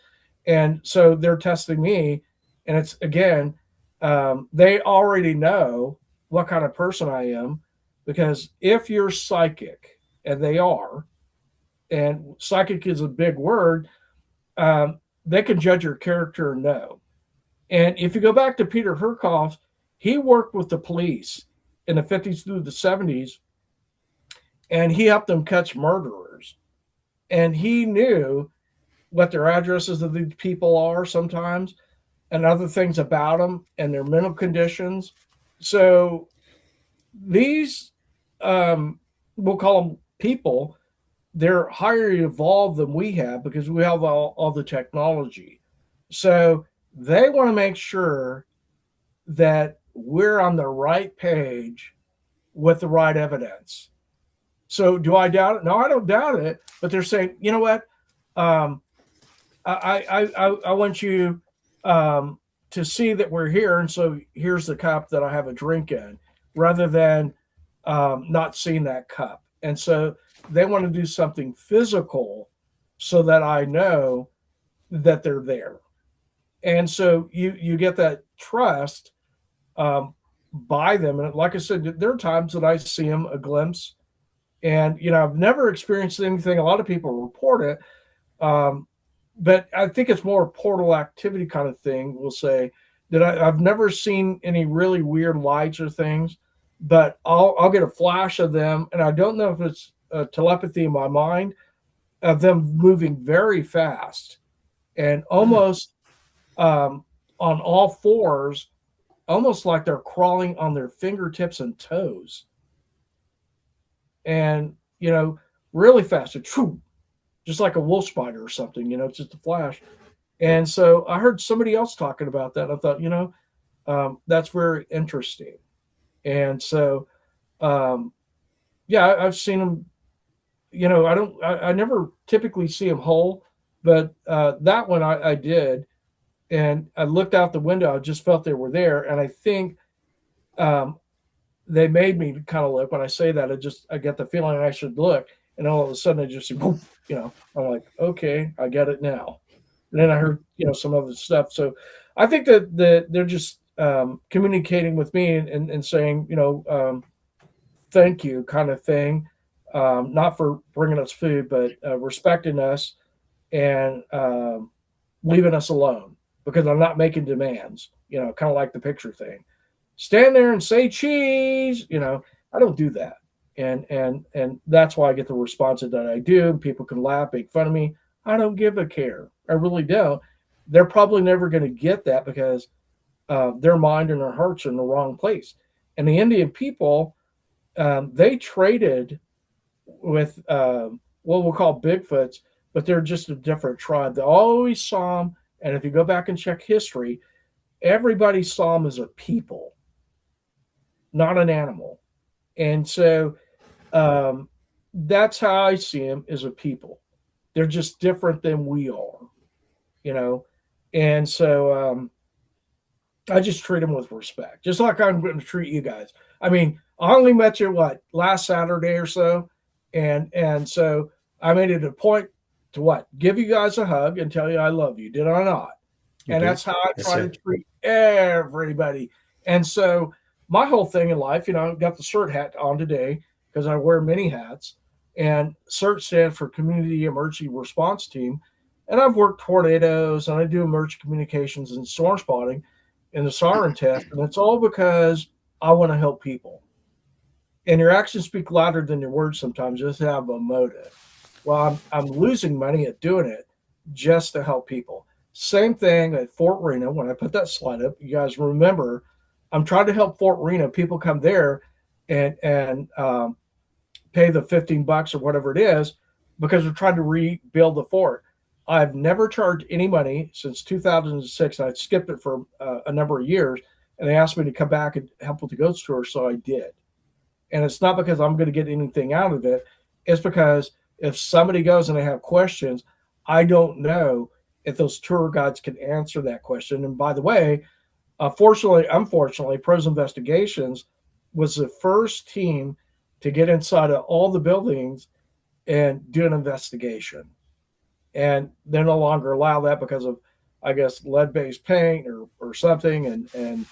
And so they're testing me. And it's, again, they already know what kind of person I am, because if you're psychic, and they are, and psychic is a big word, they can judge your character and know. And if you go back to Peter Herkoff, he worked with the police in the 50s through the 70s, and he helped them catch murderers. And he knew what their addresses of these people are sometimes, and other things about them and their mental conditions. So these, we'll call them people, they're higher evolved than we have because we have all the technology. So they want to make sure that we're on the right page with the right evidence. So do I doubt it? No, I don't doubt it. But they're saying, you know what? Um, I want you to see that we're here, and so here's the cup that I have a drink in, rather than not seeing that cup. And so they want to do something physical so that I know that they're there. And so you get that trust by them. And like I said, there are times that I see them a glimpse, and I've never experienced anything. A lot of people report it, but I think it's more a portal activity kind of thing. We'll say that I've never seen any really weird lights or things, but I'll get a flash of them, and I don't know if it's telepathy in my mind of them moving very fast and almost on all fours, almost like they're crawling on their fingertips and toes, and really fast, just like a wolf spider or something. It's just a flash. And so I heard somebody else talking about that. I thought, that's very interesting. And so, yeah, I've seen them. I never typically see them whole, but that one I did, and I looked out the window. I just felt they were there, and I think they made me kind of look. When I say that, I get the feeling I should look, and all of a sudden I just, I'm like, okay, I get it now. And then I heard, some other stuff. So I think that they're just communicating with me and saying, thank you, kind of thing. Not for bringing us food, but respecting us and leaving us alone because I'm not making demands, kind of like the picture thing. stand there and say cheese. I don't do that. And that's why I get the responses that I do. People can laugh, make fun of me. I don't give a care. I really don't. They're probably never going to get that because their mind and their hearts are in the wrong place. And the Indian people, they traded with what we'll call Bigfoots, but they're just a different tribe. They always saw them, and if you go back and check history, everybody saw them as a people, not an animal. And so um, that's how I see them as a people. They're just different than we are, you know. And so I just treat them with respect, just like I'm going to treat you guys. I mean, I only met you last Saturday or so, and so I made it a point to give you guys a hug and tell you I love you. Did I not? You And did. that's how I Yes, try to sir. treat everybody. And so my whole thing in life, I've got the CERT hat on today because I wear many hats, and CERT stands for Community Emergency Response Team. And I've worked tornadoes and I do emergency communications and storm spotting in the siren test, and it's all because I want to help people. And your actions speak louder than your words sometimes. Just have a motive. Well, I'm losing money at doing it just to help people. Same thing at Fort Reno. When I put that slide up, you guys remember, I'm trying to help Fort Reno. People come there and pay the $15 or whatever it is because we're trying to rebuild the fort. I've never charged any money since 2006. I skipped it for a number of years, and they asked me to come back and help with the ghost tour, so I did. And it's not because I'm going to get anything out of it. It's because if somebody goes and they have questions, I don't know if those tour guides can answer that question. And by the way, unfortunately, Pros Investigations was the first team to get inside of all the buildings and do an investigation. And they no longer allow that because of, I guess, lead-based paint or something, and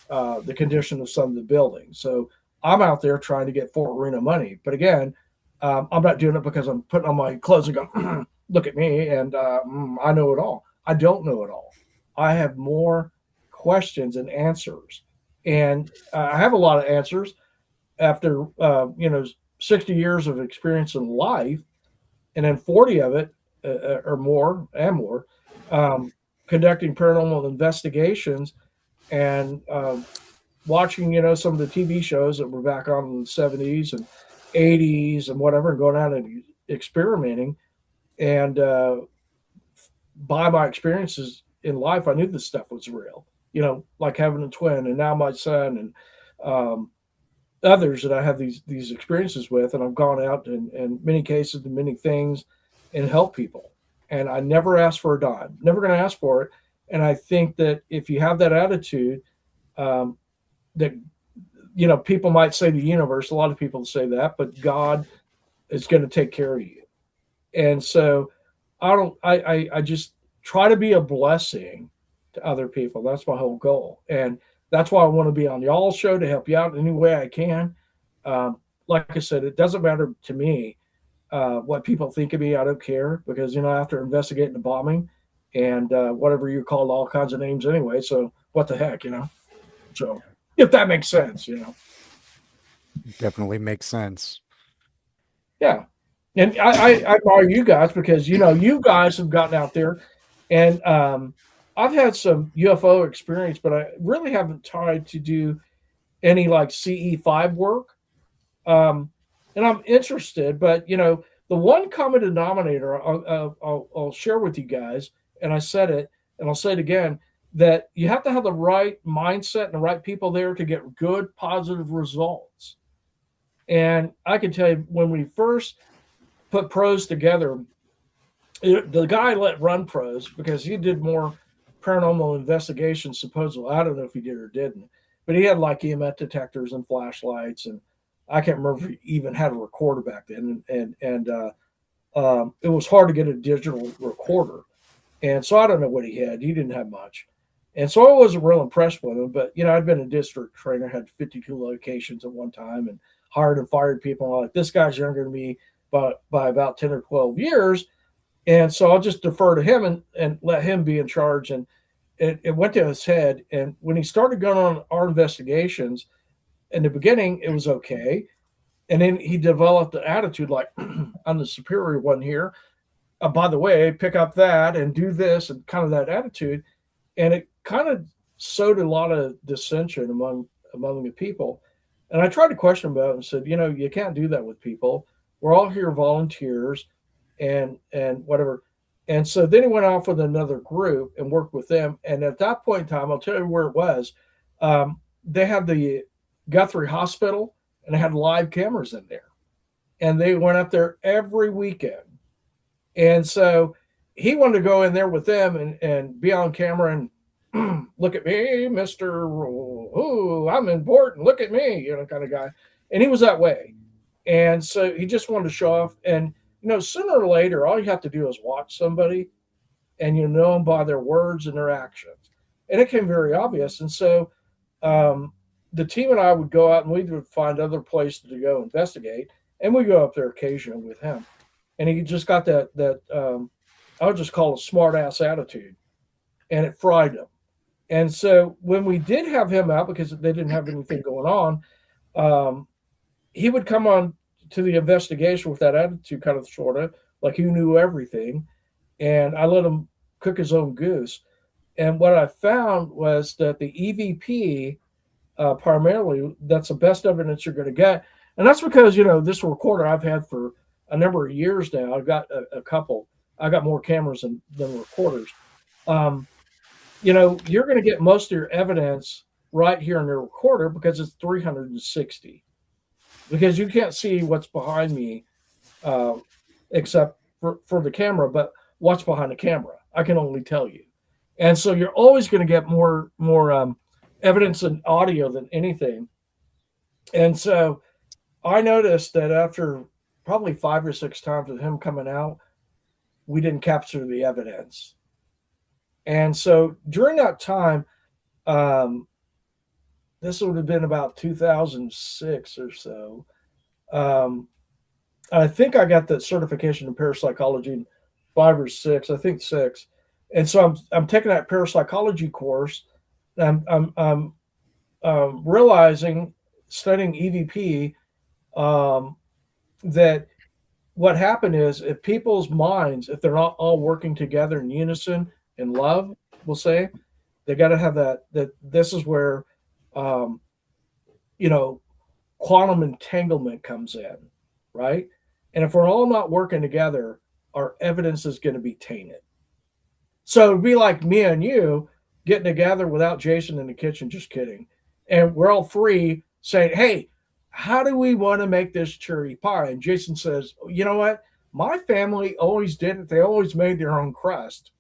the condition of some of the buildings. So I'm out there trying to get Fort Reno money, but again, I'm not doing it because I'm putting on my clothes and going, look at me, and I know it all. I don't know it all. I have more questions and answers, and I have a lot of answers after 60 years of experience in life, and then 40 of it or more and more um, conducting paranormal investigations and watching some of the TV shows that were back on in the 70s and 80s and whatever, and going out and experimenting. And by my experiences in life, I knew this stuff was real. Like having a twin, and now my son, and others that I have these experiences with, and I've gone out and many cases and many things and help people. And I never ask for a dime, never going to ask for it. And I think that if you have that attitude, um, that people might say the universe, a lot of people say that, but God is going to take care of you. And so I just try to be a blessing to other people. That's my whole goal. And that's why I want to be on y'all's show to help you out in any way I can. Like I said, it doesn't matter to me what people think of me. I don't care because, after investigating the bombing and whatever you called all kinds of names anyway. So what the heck. So if that makes sense. Definitely makes sense. Yeah. And I admire you guys because, you guys have gotten out there, and I've had some UFO experience, but I really haven't tried to do any like CE5 work. Um, and I'm interested, but the one common denominator I'll share with you guys, and I said it, and I'll say it again, that you have to have the right mindset and the right people there to get good, positive results. And I can tell you, when we first put pros together, the guy let run pros because he did more paranormal investigations, supposedly. I don't know if he did or didn't, but he had like EMF detectors and flashlights, and I can't remember if he even had a recorder back then. And it was hard to get a digital recorder, and so I don't know what he had. He didn't have much, and so I wasn't real impressed with him. But I'd been a district trainer, had 52 locations at one time, and hired and fired people. I'm like, this guy's younger than me by about 10 or 12 years, and so I'll just defer to him and let him be in charge. And it went to his head. And when he started going on our investigations, in the beginning, it was okay. And then he developed an attitude like, I'm the superior one here. By the way, pick up that and do this, and kind of that attitude. And it kind of sowed a lot of dissension among the people. And I tried to question him about it and said, you can't do that with people. We're all here volunteers and whatever. And so then he went off with another group and worked with them. And at that point in time, I'll tell you where it was. They had the Guthrie Hospital, and they had live cameras in there. And they went up there every weekend. And so he wanted to go in there with them and be on camera and look at me, Mr. Ooh, I'm important. Look at me, kind of guy. And he was that way. And so he just wanted to show off. And, sooner or later, all you have to do is watch somebody and you know them by their words and their actions. And it became very obvious. And so the team and I would go out and we would find other places to go investigate. And we go up there occasionally with him. And he just got that I would just call it a smart ass attitude. And it fried him. And so when we did have him out, because they didn't have anything going on, he would come on to the investigation with that attitude, kind of sort of like he knew everything. And I let him cook his own goose. And what I found was that the EVP, primarily, that's the best evidence you're going to get. And that's because, this recorder I've had for a number of years now. I've got a couple. I got more cameras than recorders. You're going to get most of your evidence right here in the recorder because it's 360. Because you can't see what's behind me, except for the camera, but what's behind the camera, I can only tell you. And so you're always going to get more evidence in audio than anything. And so I noticed that after probably 5 or 6 times with him coming out, we didn't capture the evidence. And so during that time, this would have been about 2006 or so. I think I got the certification in parapsychology in 5 or 6, I think 6. And so I'm taking that parapsychology course. I'm realizing, studying EVP, that what happened is if people's minds, if they're not all working together in unison in love, we'll say, they got to have that this is where, quantum entanglement comes in, right? And if we're all not working together, our evidence is going to be tainted. So it'd be like me and you getting together without Jason in the kitchen, just kidding. And we're all three saying, hey, how do we want to make this cherry pie? And Jason says, you know what? My family always did it. They always made their own crust.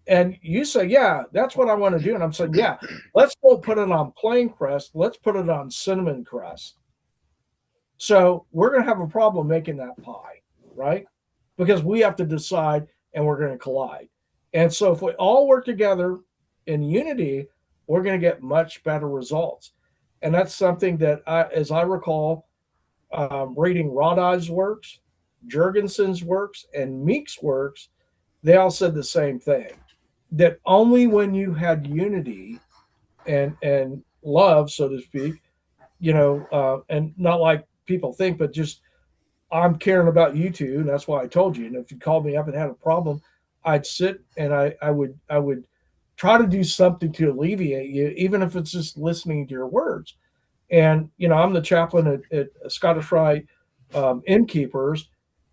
And you say, yeah, that's what I want to do. And I'm saying, yeah, let's don't put it on plain crust. Let's put it on cinnamon crust. So we're going to have a problem making that pie, right? Because we have to decide and we're going to collide. And so if we all work together in unity, we're going to get much better results. And that's something that, as I recall, reading Rodi's works, Jurgensen's works, and Meek's works, they all said the same thing, that only when you had unity and love, so to speak, and not like people think, but just I'm caring about you two, and that's why I told you. And if you called me up and had a problem, I'd sit and I would try to do something to alleviate you, even if it's just listening to your words. And I'm the chaplain at Scottish Rite innkeepers,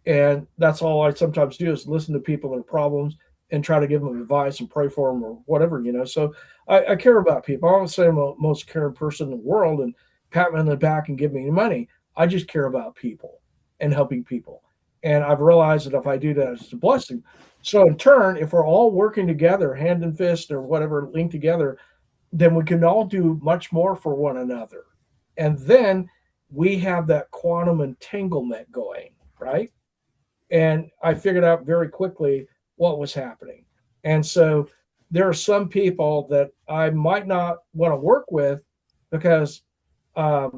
and that's all I sometimes do is listen to people and their problems and try to give them advice and pray for them or whatever. So I care about people. I don't say I'm the most caring person in the world and pat me on the back and give me money. I just care about people and helping people. And I've realized that if I do that, it's a blessing. So in turn, if we're all working together, hand and fist or whatever, linked together, then we can all do much more for one another. And then we have that quantum entanglement going, right? And I figured out very quickly what was happening. And so there are some people that I might not want to work with because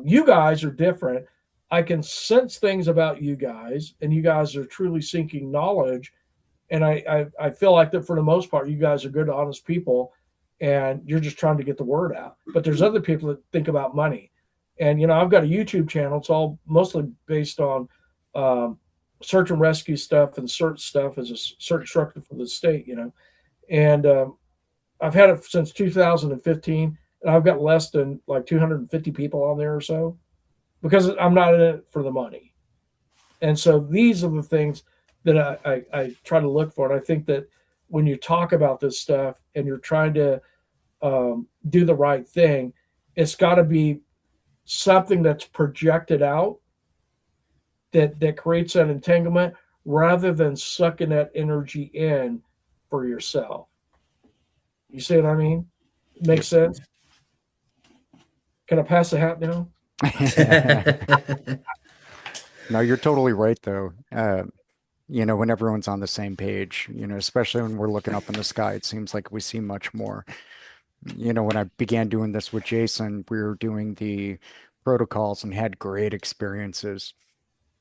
you guys are different. I can sense things about you guys, and you guys are truly seeking knowledge. And I feel like that for the most part, you guys are good, honest people, and you're just trying to get the word out. But there's other people that think about money. And I've got a YouTube channel. It's all mostly based on um, search and rescue stuff and search stuff as a search instructor for the state. And I've had it since 2015, and I've got less than like 250 people on there or so because I'm not in it for the money. And so these are the things that I try to look for. And I think that when you talk about this stuff and you're trying to do the right thing, it's got to be something that's projected out that creates that entanglement rather than sucking that energy in for yourself. You see what I mean? Makes sense? Can I pass the hat now? No, you're totally right, though. When everyone's on the same page, especially when we're looking up in the sky, it seems like we see much more. When I began doing this with Jason, we were doing the protocols and had great experiences.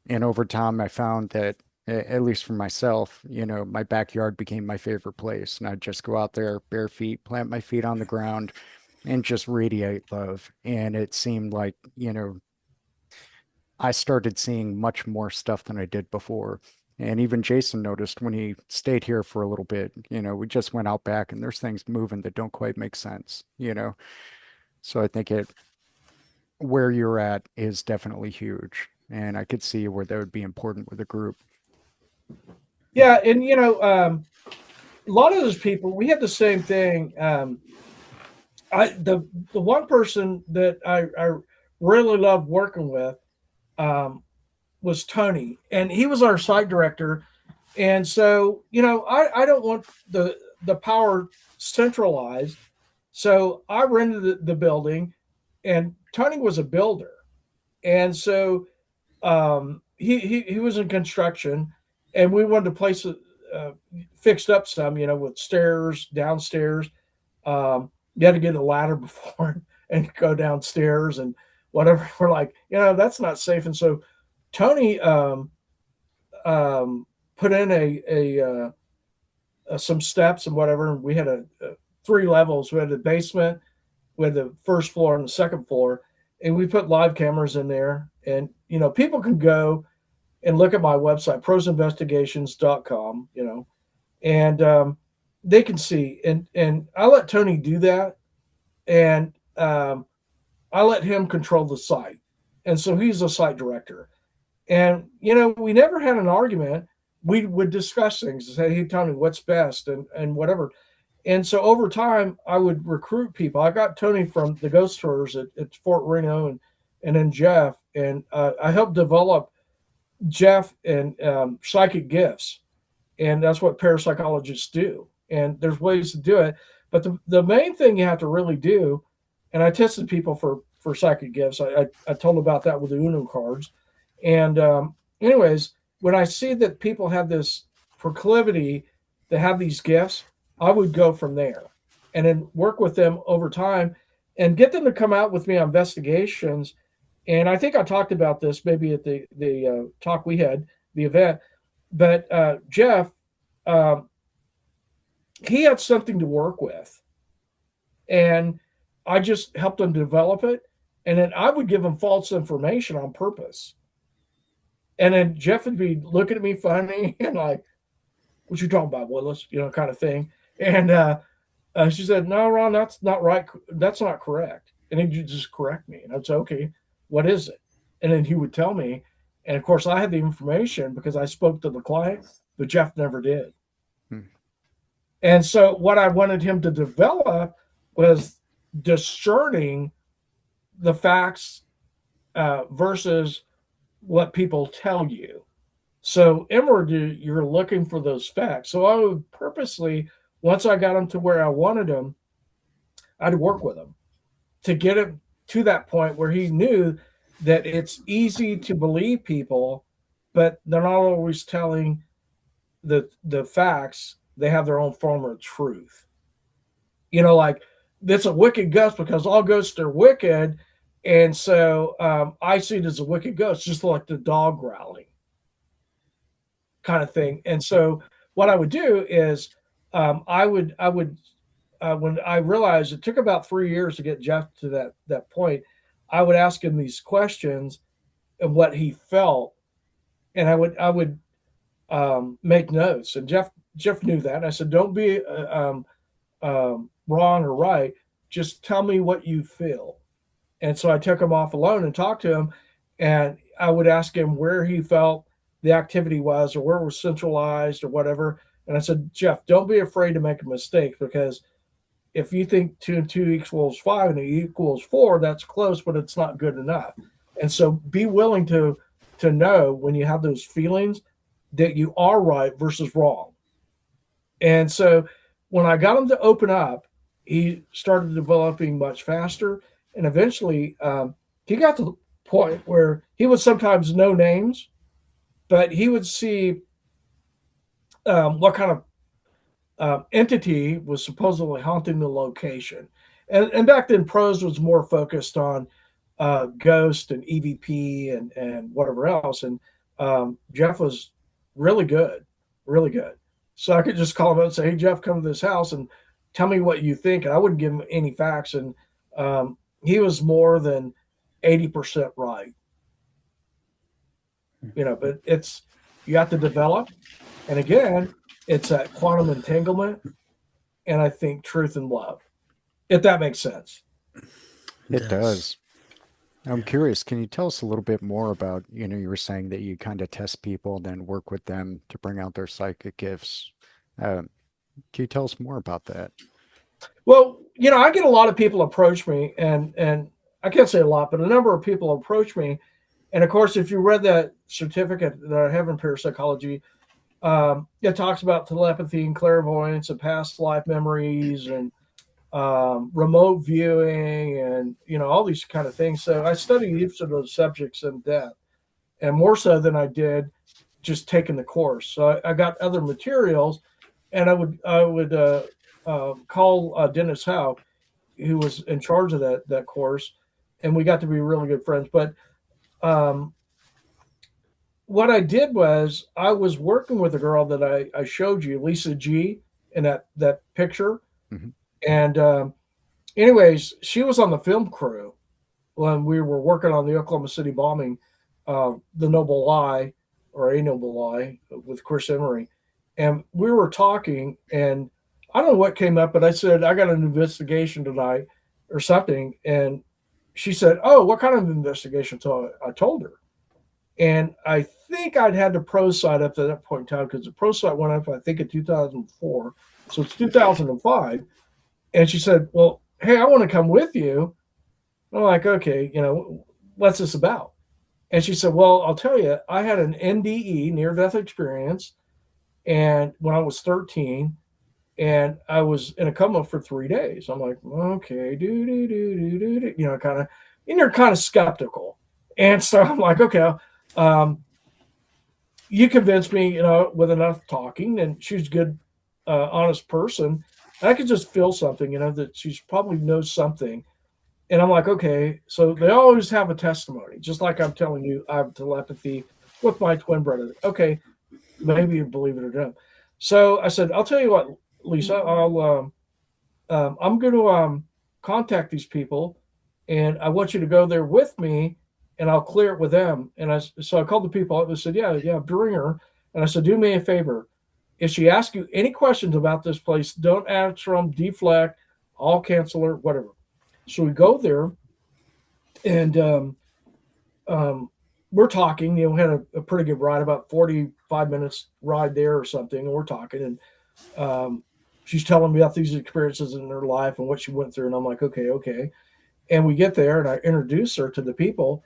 And over time, I found that, at least for myself, my backyard became my favorite place. And I'd just go out there bare feet, plant my feet on the ground, and just radiate love. And it seemed like, I started seeing much more stuff than I did before. And even Jason noticed when he stayed here for a little bit, we just went out back and there's things moving that don't quite make sense. So I think where you're at is definitely huge. And I could see where that would be important with a group. Yeah, and a lot of those people, we had the same thing. The one person that I really loved working with was Tony, and he was our site director. And so, I don't want the power centralized. So I rented the building, and Tony was a builder, and so he was in construction, and we wanted to place it fixed up some, with stairs downstairs. You had to get a ladder before and go downstairs and whatever. We're like, that's not safe. And so Tony um, put in some steps and whatever. And we had three levels. We had the basement, we had the first floor and the second floor, and we put live cameras in there. And people can go and look at my website, prosinvestigations.com, and they can see. And I let Tony do that, and I let him control the site. And so he's a site director. And we never had an argument. We would discuss things and say, "Hey, Tony, what's best?" and whatever. And so over time, I would recruit people. I got Tony from the ghost tours at Fort Reno, and then Jeff, and I helped develop Jeff and psychic gifts, and that's what parapsychologists do. And there's ways to do it, but the main thing you have to really do, and I tested people for psychic gifts. I told about that with the Uno cards, and anyways, when I see that people have this proclivity to have these gifts, I would go from there, and then work with them over time, and get them to come out with me on investigations. And I think I talked about this maybe at the talk we had, the event. But Jeff, um, he had something to work with, and I just helped him develop it. And then I would give him false information on purpose. And then Jeff would be looking at me funny and like, "What you talking about, Willis?" Kind of thing. And she said, "No, Ron, that's not right. That's not correct." And he'd just correct me. And I'd say, "Okay, what is it?" And then he would tell me. And of course, I had the information because I spoke to the client, but Jeff never did. Hmm. And so, what I wanted him to develop was discerning the facts versus what people tell you. So, inwardly, you're looking for those facts. So, I would purposely, once I got him to where I wanted him, I'd work with him to get him to that point where he knew that it's easy to believe people, but they're not always telling the facts. They have their own form of truth. Like, it's a wicked ghost because all ghosts are wicked, and so I see it as a wicked ghost, just like the dog growling kind of thing. And so what I would do is I would when I realized it took about 3 years to get Jeff to that point, I would ask him these questions of what he felt, and I would make notes. And Jeff knew that. And I said, "Don't be wrong or right. Just tell me what you feel." And so I took him off alone and talked to him, and I would ask him where he felt the activity was, or where it was centralized, or whatever. And I said, "Jeff, don't be afraid to make a mistake, because if you think 2 and 2 equals 5 and it equals 4, that's close, but it's not good enough." And so be willing to know when you have those feelings that you are right versus wrong. And so when I got him to open up, he started developing much faster. And eventually, he got to the point where he would sometimes know names, but he would see what kind of entity was supposedly haunting the location. And back then, pros was more focused on Ghost and EVP and whatever else. And Jeff was really good, really good. So I could just call him up and say, "Hey, Jeff, come to this house and tell me what you think." And I wouldn't give him any facts. And he was more than 80% right, but you have to develop. And again, it's that quantum entanglement, and I think truth and love, if that makes sense. It It does. does. I'm curious, can you tell us a little bit more about, you were saying that you kind of test people, then work with them to bring out their psychic gifts. Uh, can you tell us more about that? Well, I get a lot of people approach me, and I can't say a lot, but a number of people approach me. And of course, if you read that certificate that I have in parapsychology, it talks about telepathy and clairvoyance and past life memories and remote viewing and all these kind of things. So I study each of those subjects in depth, and more so than I did just taking the course. So I got other materials, and I would call Dennis Howe, who was in charge of that course, and we got to be really good friends. But um, what I did was I was working with a girl that I showed you, Lisa G, in that picture. Hmm. And anyways, she was on the film crew when we were working on the Oklahoma City bombing, The Noble Lie, or A Noble Lie, with Chris Emery. And we were talking, and I don't know what came up, but I said, "I got an investigation tonight," or something. And she said, "Oh, what kind of investigation?" So I told her. And I think I'd had the pro site up to that point in time, because the pro site went up, I think, in 2004. So it's 2005. And she said, "Well, hey, I want to come with you." I'm like, "Okay, what's this about?" And she said, "Well, I'll tell you, I had an NDE, near death experience, and when I was 13, and I was in a coma for 3 days." I'm like, "Okay, kind of, and you're kind of skeptical. And so I'm like, "Okay, um, you convinced me, with enough talking," and she's a good, honest person. I could just feel something, that she's probably knows something. And I'm like, "Okay." So they always have a testimony, just like I'm telling you, I have telepathy with my twin brother. Okay, maybe you believe it or not. So I said, "I'll tell you what, Lisa, I'm going to contact these people, and I want you to go there with me, and I'll clear it with them." And so I called the people up and said, "Yeah, yeah, bring her." And I said, "Do me a favor. If she asks you any questions about this place, don't answer them, deflect, I'll cancel her, whatever." So we go there, and um, we're talking. We had a pretty good ride, about 45 minutes ride there or something. And we're talking, and she's telling me about these experiences in her life and what she went through. And I'm like, "Okay, okay." And we get there, and I introduce her to the people,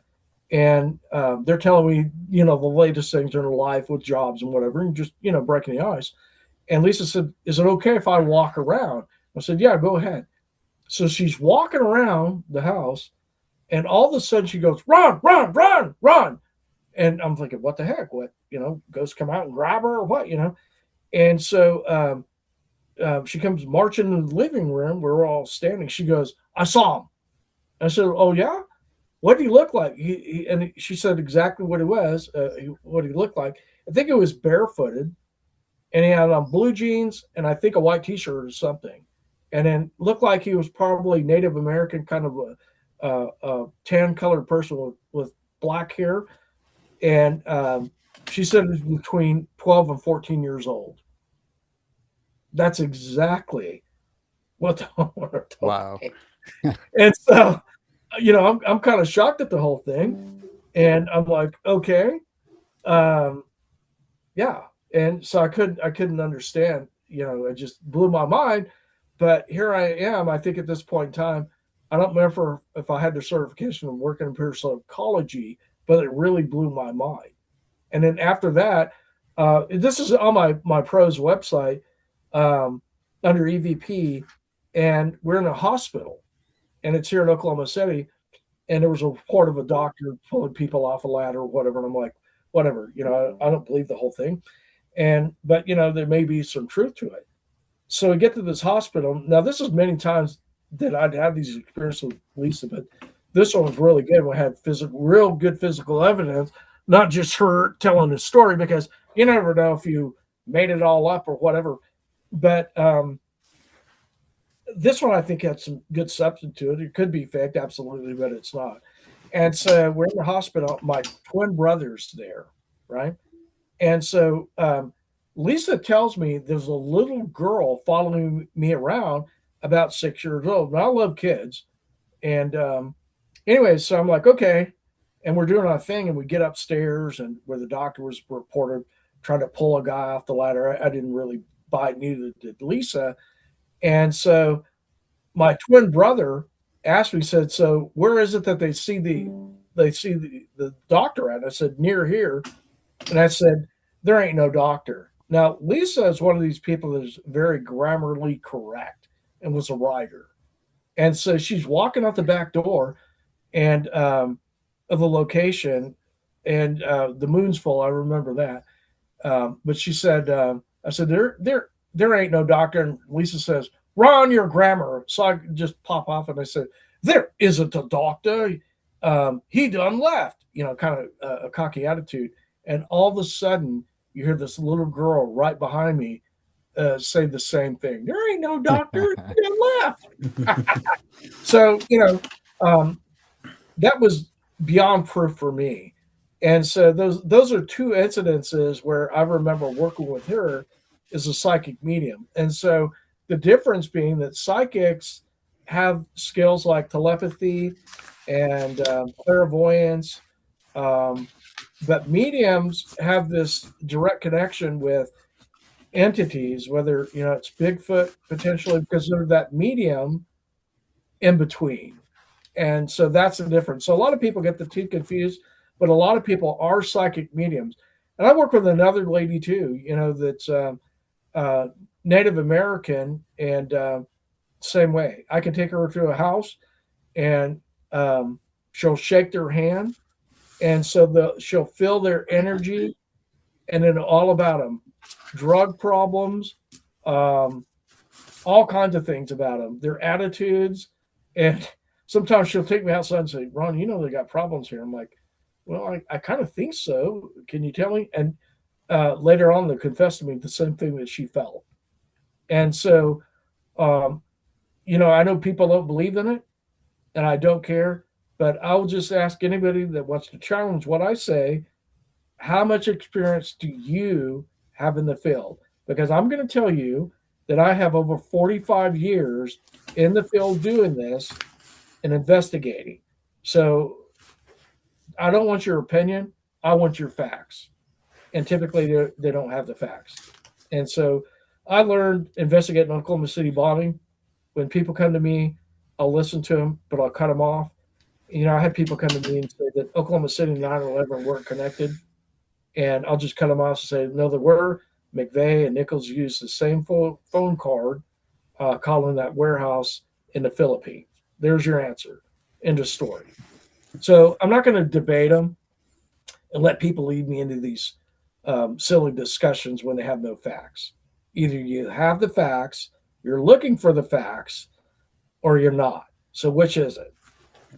and they're telling me, the latest things in her life with jobs and whatever, and just breaking the ice. And Lisa said, "Is it okay if I walk around?" I said, "Yeah, go ahead." So she's walking around the house, and all of a sudden she goes, "Run, run, run, run!" And I'm thinking, "What the heck? What, ghosts come out and grab her or what?" And so she comes marching in the living room. We're all standing. She goes, "I saw him." I said, "Oh yeah? What did he look like?" And she said exactly what he was, what he looked like. I think it was barefooted, and he had on blue jeans and I think a white T-shirt or something. and then looked like he was probably Native American, kind of a tan colored person with black hair. And she said it was between 12 and 14 years old. That's exactly what the homeowner told Wow. me. And so, I'm kind of shocked at the whole thing. And I'm like, okay, um, yeah. And so I couldn't understand, it just blew my mind. But here I am. I think at this point in time, I don't remember if I had the certification of working in parapsychology, but it really blew my mind. And then after that, this is on my pros website, um, under EVP, and we're in a hospital, and it's here in Oklahoma City. And there was a report of a doctor pulling people off a ladder or whatever. And I'm like, whatever, I don't believe the whole thing. But there may be some truth to it. So we get to this hospital. Now, this is many times that I'd have these experiences with Lisa, but this one was really good. We had real good physical evidence, not just her telling a story, because you never know if you made it all up or whatever. But this one I think had some good substance to it. It could be faked, absolutely, but it's not. And so we're in the hospital. My twin brother's there, right? And so Lisa tells me there's a little girl following me around about 6 years old. And I love kids. And anyway, so I'm like, okay. And we're doing our thing, and we get upstairs, and where the doctor was reported trying to pull a guy off the ladder. I didn't really buy it, neither did Lisa. And so my twin brother asked me, said, "So where is it that they see the doctor at?" I said, "Near here." And I said, "There ain't no doctor." Now, Lisa is one of these people that is very grammarly correct and was a writer. And so she's walking out the back door and of the location, and the moon's full. I remember that. But she said, I said, there ain't no doctor. And Lisa says, "Ron, your grammar." So I just pop off and I said, "There isn't a doctor. He done left," kind of a cocky attitude. And all of a sudden, you hear this little girl right behind me say the same thing. "There ain't no doctor. He done left." So, that was beyond proof for me. And so those are two incidences where I remember working with her as a psychic medium. And so the difference being that psychics have skills like telepathy and clairvoyance, um, but mediums have this direct connection with entities, whether it's Bigfoot potentially because they're that medium in between. And so that's the difference. So a lot of people get the two confused, but a lot of people are psychic mediums. And I work with another lady too, that's uh, Native American, and same way. I can take her to a house, and she'll shake their hand, and so she'll feel their energy, and then all about them, drug problems, um, all kinds of things about them, their attitudes. And sometimes she'll take me outside and say, "Ron, they got problems here." I'm like, "Well, I kind of think so. Can you tell me?" And later on, they confessed to me the same thing that she felt. And so, um, I know people don't believe in it, and I don't care, but I'll just ask anybody that wants to challenge what I say, how much experience do you have in the field? Because I'm going to tell you that I have over 45 years in the field doing this and investigating. So I don't want your opinion. I want your facts. And typically they don't have the facts. And so I learned investigating Oklahoma City bombing. When people come to me, I'll listen to them, but I'll cut them off. I had people come to me and say that Oklahoma City and 9/11 weren't connected. And I'll just cut them off and say, no, there were. McVeigh and Nichols used the same phone card calling that warehouse in the Philippines. There's your answer. End of story. So I'm not going to debate them and let people lead me into these silly discussions when they have no facts. Either you have the facts, you're looking for the facts, or you're not. So which is it?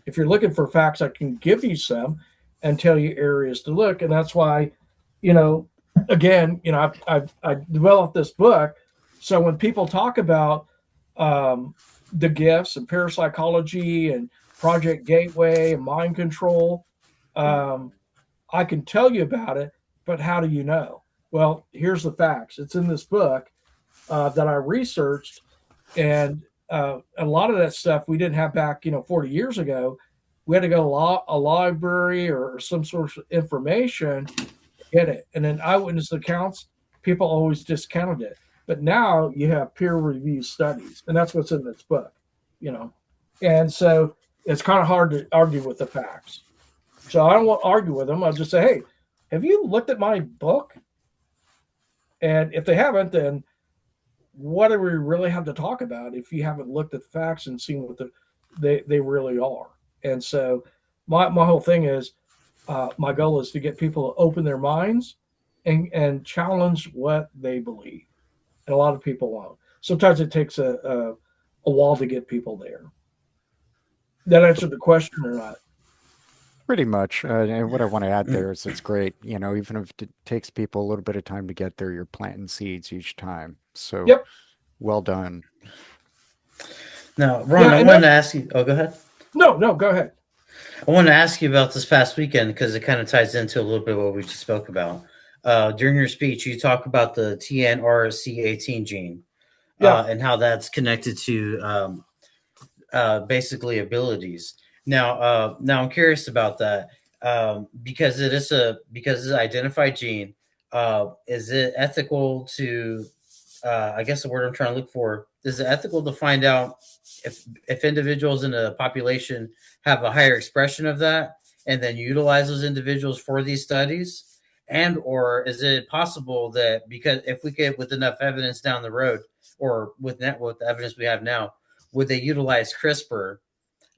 If you're looking for facts, I can give you some and tell you areas to look. And that's why, you know, again, I developed this book. So when people talk about um, the gifts and parapsychology and Project Gateway and mind control. Um, I can tell you about it, but how do you know? Well, here's the facts. It's in this book that I researched, and a lot of that stuff we didn't have back, 40 years ago. We had to go to a library or some sort of information to get it. And then eyewitness accounts, people always discounted it. But now you have peer reviewed studies, and that's what's in this book, you know. And so it's kind of hard to argue with the facts. So I don't want to argue with them. I'll just say, hey, have you looked at my book? And if they haven't, then what do we really have to talk about if you haven't looked at the facts and seen what they really are? And so my whole thing is my goal is to get people to open their minds and challenge what they believe. And a lot of people won't. Sometimes it takes a while to get people there. That answered the question or not? Pretty much. And what I want to add Mm. there is it's great, even if it takes people a little bit of time to get there, you're planting seeds each time. So Yep. well done. Now, Ron, Yeah. I And wanted that, to ask you. Oh, go ahead. no, go ahead. I want to ask you about this past weekend because it kind of ties into a little bit of what we just spoke about. During your speech, you talk about the TNRC18 gene Yeah. and how that's connected to basically abilities. Now I'm curious about that because it's an identified gene. Is it ethical to? I guess the word I'm trying to look for is it ethical to find out if individuals in a population have a higher expression of that, and then utilize those individuals for these studies, and or is it possible that because if we get with enough evidence down the road, or with the evidence we have now, would they utilize CRISPR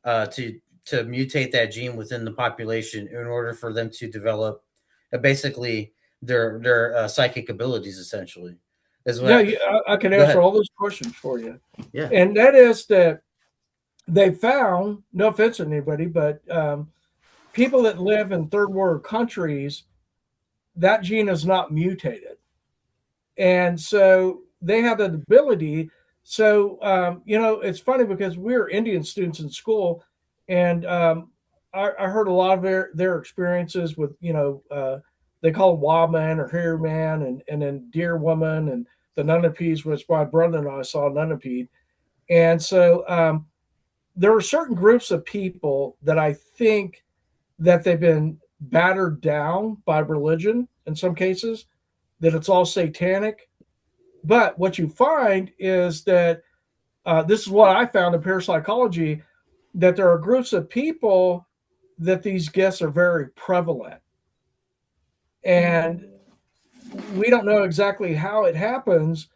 to mutate that gene within the population in order for them to develop basically their psychic abilities essentially? Is Yeah, what I can Go answer ahead. all those questions for you. Yeah. And that is that they found, no offense to anybody, but people that live in third world countries, that gene is not mutated. And so they have the ability. So, it's funny because we were Indian students in school, and I heard a lot of their experiences with, they call them wild man or hairy man, and then deer woman, and the Nunapedes, which my brother and I saw Nunapede. And so there are certain groups of people that I think that they've been battered down by religion in some cases, that it's all satanic. But what you find is that this is what I found in parapsychology, that there are groups of people that these gifts are very prevalent. And we don't know exactly how it happens,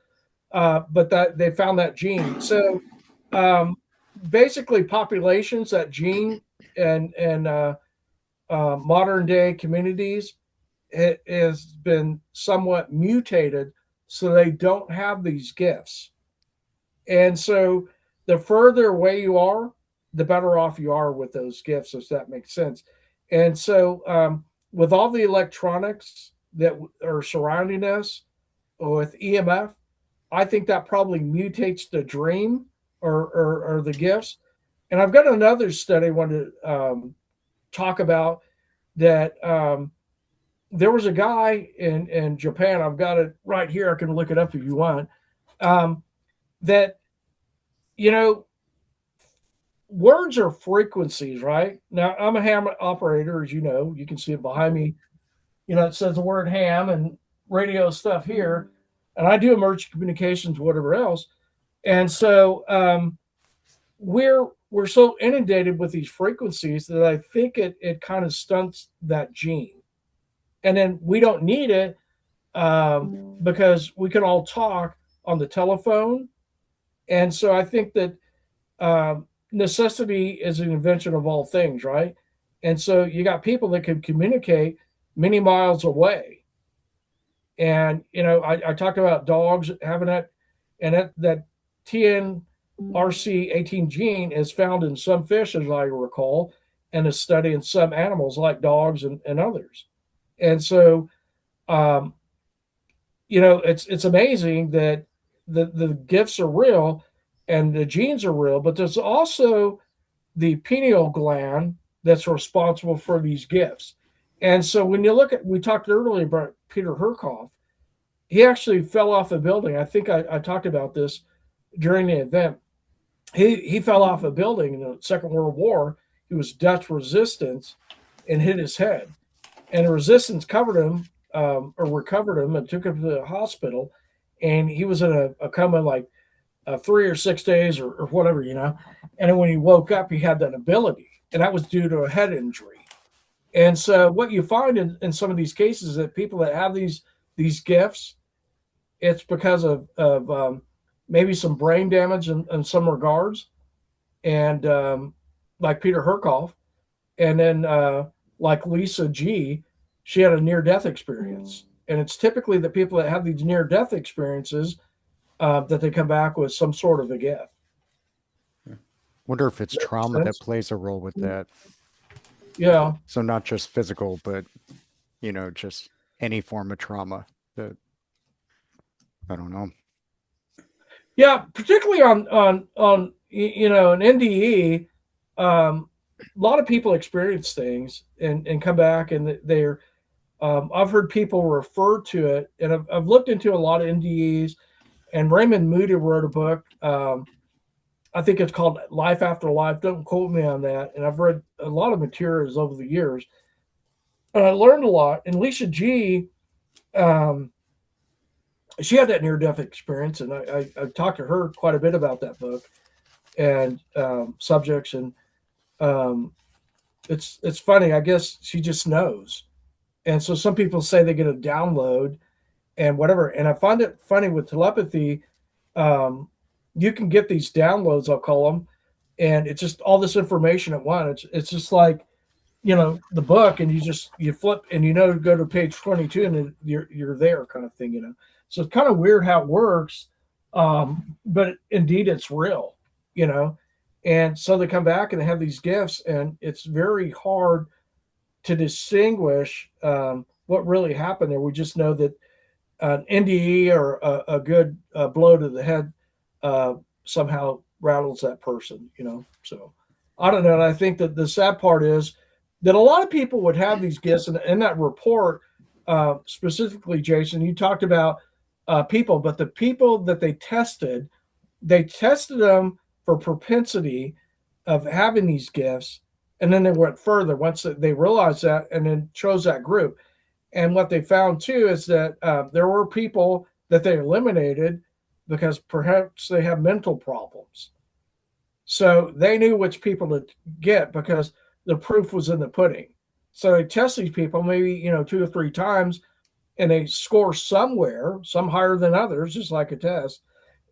but that they found that gene. So um, basically, populations, that gene, and modern day communities, it has been somewhat mutated so they don't have these gifts. And so the further away you are, the better off you are with those gifts, if that makes sense. And so with all the electronics that are surrounding us with EMF, I think that probably mutates the dream or the gifts. And I've got another study I want to talk about that there was a guy in Japan. I've got it right here. I can look it up if you want. Um, that, you know, words are frequencies, right? Now, I'm a ham operator, as you know. You can see it behind me. It says the word ham and radio stuff here. And I do emergency communications, whatever else. And so we're so inundated with these frequencies that I think it kind of stunts that gene. And then we don't need it because we can all talk on the telephone. And so I think that necessity is an invention of all things, right? And so you got people that can communicate many miles away. And I talked about dogs having that, and that TNRC18 gene is found in some fish, as I recall, and is studied in some animals like dogs and others. And so, um, it's amazing that the gifts are real, and the genes are real, but there's also the pineal gland that's responsible for these gifts. And so when you look at, we talked earlier about Peter Herkoff, he actually fell off a building. I think I talked about this during the event. He fell off a building in the Second World War. He was Dutch resistance and hit his head. And the resistance covered him, or recovered him and took him to the hospital. And he was in a coma like 3 or 6 days or whatever, you know. And then when he woke up, he had that ability, and that was due to a head injury. And so, what you find in some of these cases is that people that have these gifts, it's because of maybe some brain damage in some regards, and like Peter Herkoff, and then like Lisa G, she had a near death experience, and it's typically the people that have these near death experiences that they come back with some sort of a gift. Wonder if it's Does that trauma make that sense? plays a role with that. Yeah, So not just physical, but just any form of trauma that I don't know. yeah. Particularly on an NDE, a lot of people experience things and come back and they're. I've heard people refer to it, and I've looked into a lot of NDEs. And Raymond Moody wrote a book. I think it's called Life After Life. Don't quote me on that. And I've read a lot of materials over the years. And I learned a lot. And Lisa G, um, she had that near death experience. And I talked to her quite a bit about that book and subjects. And um, it's funny. I guess she just knows. And so some people say they get a download and whatever. And I find it funny with telepathy. Um, you can get these downloads, I'll call them, and it's just all this information at once. It's just like the book, and you flip and go to page 22, and then you're there, kind of thing. So it's kind of weird how it works, but indeed it's real. You know, and so they come back and they have these gifts, and it's very hard to distinguish what really happened there. We just know that an NDE or a good blow to the head uh, somehow rattles that person, So I don't know. And I think that the sad part is that a lot of people would have these gifts. And in that report, specifically, Jason, you talked about people, but the people that they tested them for propensity of having these gifts. And then they went further once they realized that and then chose that group. And what they found too is that there were people that they eliminated because perhaps they have mental problems. So they knew which people to get because the proof was in the pudding. So they test these people maybe 2 or 3 times, and they score somewhere, some higher than others, just like a test.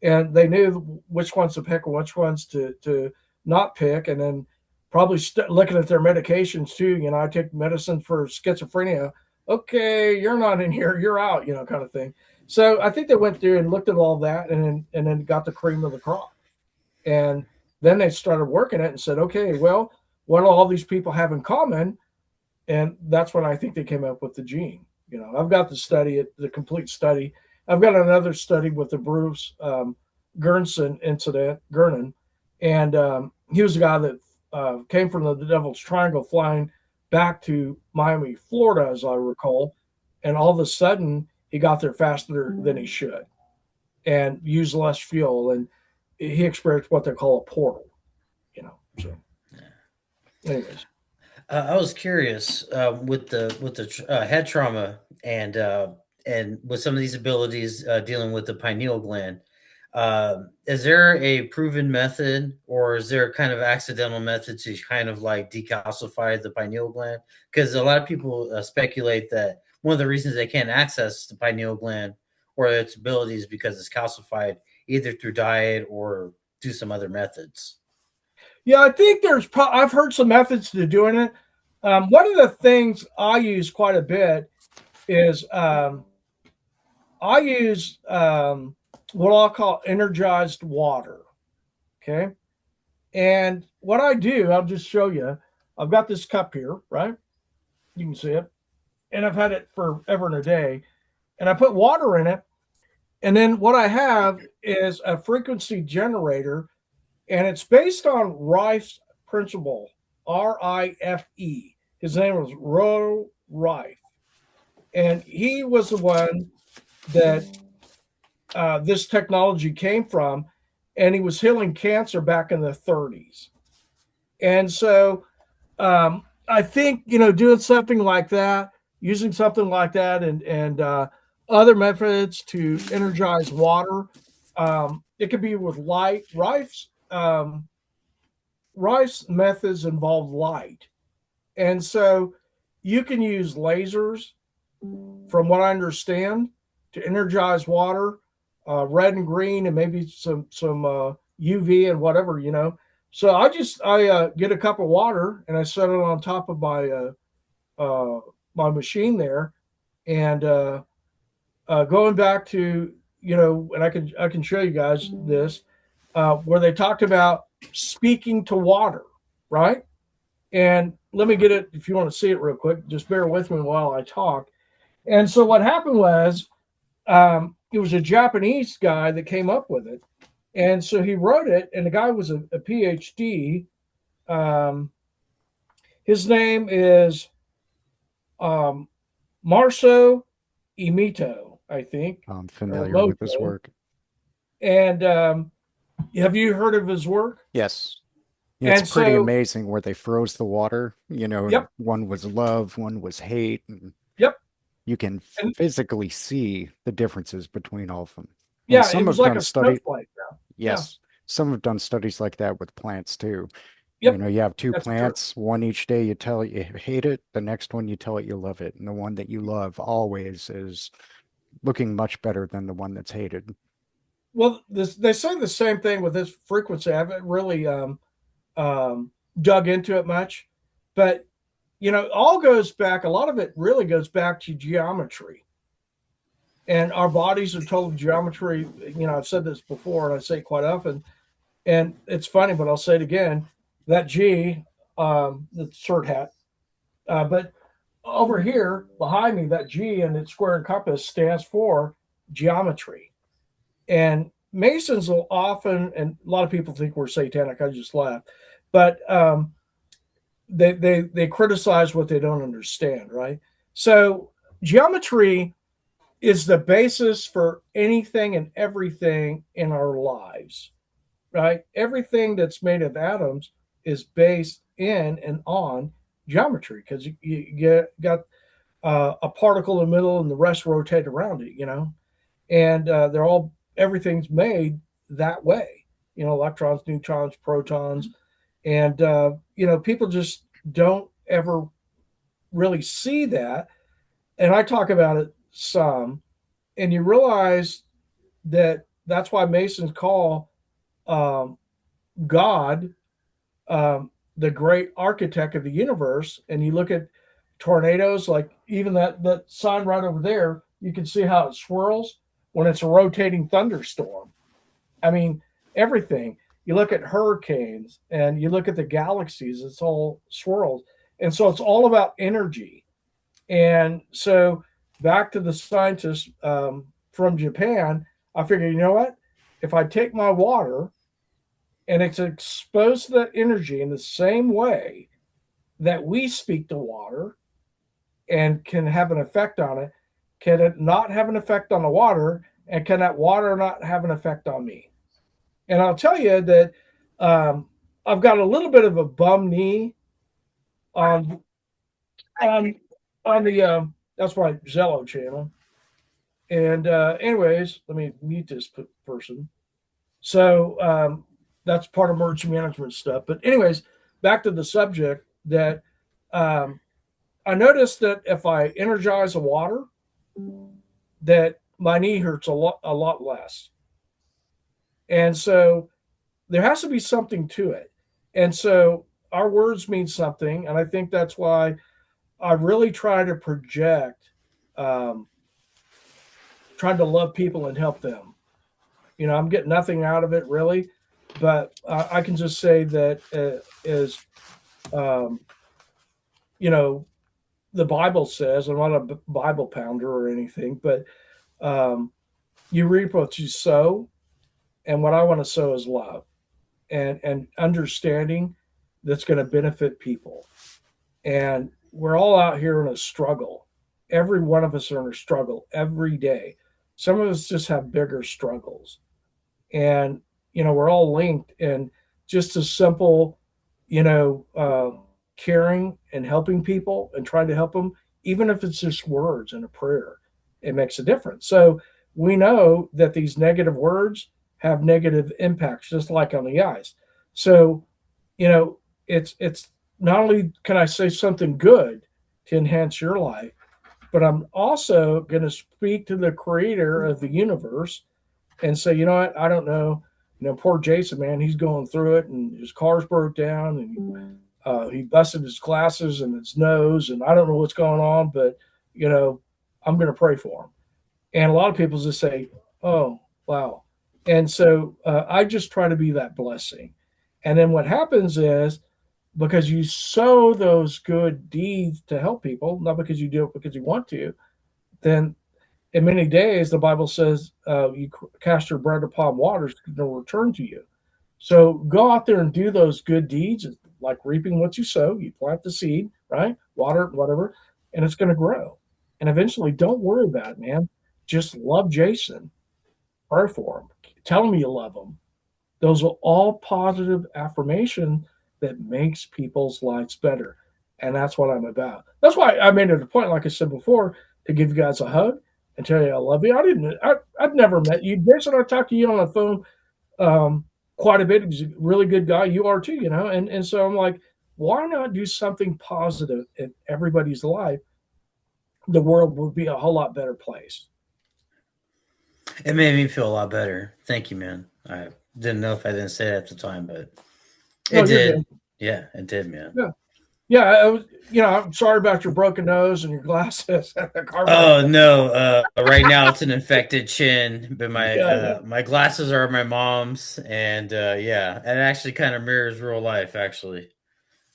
And they knew which ones to pick and which ones to not pick, and then probably looking at their medications too. I take medicine for schizophrenia. Okay, you're not in here, you're out, kind of thing. So I think they went through and looked at all that, and then got the cream of the crop. And then they started working it and said, okay, well, what do all these people have in common? And that's when I think they came up with the gene. I've got the complete study. I've got another study with the Bruce Gernson incident, Gernon, and he was a guy that came from the Devil's Triangle, flying back to Miami, Florida, as I recall, and all of a sudden he got there faster than he should, and used less fuel, and he experienced what they call a portal. So, anyways. I was curious with the head trauma and with some of these abilities dealing with the pineal gland. Is there a proven method, or is there a kind of accidental method to kind of like decalcify the pineal gland? Because a lot of people speculate that one of the reasons they can't access the pineal gland or its abilities because it's calcified either through diet or through some other methods. Yeah, I think I've heard some methods to doing it. One of the things I use quite a bit is I use what I'll call energized water. Okay. And what I do, I'll just show you. I've got this cup here, right? You can see it. And I've had it forever and a day. And I put water in it. And then what I have is a frequency generator, and it's based on Rife's principle, Rife. His name was Ro Rife, and he was the one that this technology came from, and he was healing cancer back in the 30s. And so I think doing something like that, using something like that, and other methods to energize water. It could be with light. Rife's methods involve light, and so you can use lasers, from what I understand, to energize water, red and green, and maybe some UV and whatever. So I get a cup of water and I set it on top of uh, my machine there, and going back to and I can show you guys this, where they talked about speaking to water, right? And let me get it if you want to see it real quick. Just bear with me while I talk. And so what happened was, it was a Japanese guy that came up with it, and so he wrote it. And the guy was a PhD. Um, his name is um, Marso Imito, I think, I'm or familiar with his Moto. work. And have you heard of his work? Yes. It's And pretty so, amazing where they froze the water, and yep, one was love, one was hate, and yep, you can and physically see the differences between all of them. And yeah, it some was have like done a study, snowflake. Now. Yeah, yes, some have done studies like that with plants too. yep, You have two that's true. plants, one each day you tell it you hate it, the next one you tell it you love it, and the one that you love always is looking much better than the one that's hated. Well, they say the same thing with this frequency. I haven't really um, dug into it much, but it all goes back. A lot of it really goes back to geometry, and our bodies are told geometry. I've said this before, and I say it quite often, and it's funny, but I'll say it again. That G, the shirt hat, but over here behind me, that G and its square and compass stands for geometry. And Masons will often, and a lot of people think we're satanic. I just laugh, but they criticize what they don't understand, right? So geometry is the basis for anything and everything in our lives, right? Everything that's made of atoms is based in and on geometry, because you got a particle in the middle and the rest rotate around it. And they're all everything's made that way. Electrons, neutrons, protons, and people just don't ever really see that. And I talk about it some, and you realize that that's why Masons call um, God the great architect of the universe. And you look at tornadoes, like even that sign right over there, you can see how it swirls when it's a rotating thunderstorm. I mean, everything. You look at hurricanes and you look at the galaxies, it's all swirls. And so it's all about energy. And so back to the scientist from Japan, I figured, you know what? If I take my water and it's exposed to that energy in the same way that we speak to water and can have an effect on it, can it not have an effect on the water? And can that water not have an effect on me? And I'll tell you that um, I've got a little bit of a bum knee on on on the that's my Zello channel. And anyways, let me mute this person. So that's part of emergency management stuff. But anyways, back to the subject that um, I noticed that if I energize the water, that my knee hurts a lot less. And so there has to be something to it. And so our words mean something, and I think that's why I really try to project, um, trying to love people and help them. I'm getting nothing out of it really, but I can just say that is, um, you know, the Bible says. I'm not a Bible pounder or anything, but um, You reap what you sow, and what I want to sow is love and understanding that's going to benefit people. And we're all out here in a struggle. Every one of us are in a struggle every day. Some of us just have bigger struggles. And, we're all linked. And just as simple, caring and helping people and trying to help them, even if it's just words and a prayer, it makes a difference. So we know that these negative words have negative impacts, just like on the eyes. So, you know, it's not only can I say something good to enhance your life, but I'm also going to speak to the creator of the universe and say, you know what, I don't know. Poor Jason, man, he's going through it, and his car's broke down, and he busted his glasses and his nose, and I don't know what's going on, but I'm going to pray for him. And a lot of people just say, "Oh, wow," and so I just try to be that blessing. And then what happens is because you sow those good deeds to help people, not because you do it because you want to, then in many days, the Bible says, you cast your bread upon waters, they'll return to you. So go out there and do those good deeds, like reaping what you sow. You plant the seed, right? Water it, whatever, and it's going to grow. And eventually, don't worry about it, man. Just love Jason, pray for him, tell him you love him. Those are all positive affirmation that makes people's lives better. And that's what I'm about. That's why I made it a point, like I said before, to give you guys a hug and tell you I love you. I've never met you. Jason, I talked to you on the phone quite a bit. He's a really good guy. You are too, And so I'm like, why not do something positive in everybody's life? The world would be a whole lot better place. It made me feel a lot better. Thank you, man. I didn't know if I didn't say it at the time, but it No, you're good. did. Yeah, it did, man. Yeah. Yeah, I'm sorry about your broken nose and your glasses and the car breaking Oh down. no! Right now it's an infected chin, but my Yeah, yeah. my glasses are my mom's, and yeah, it actually kind of mirrors real life, actually.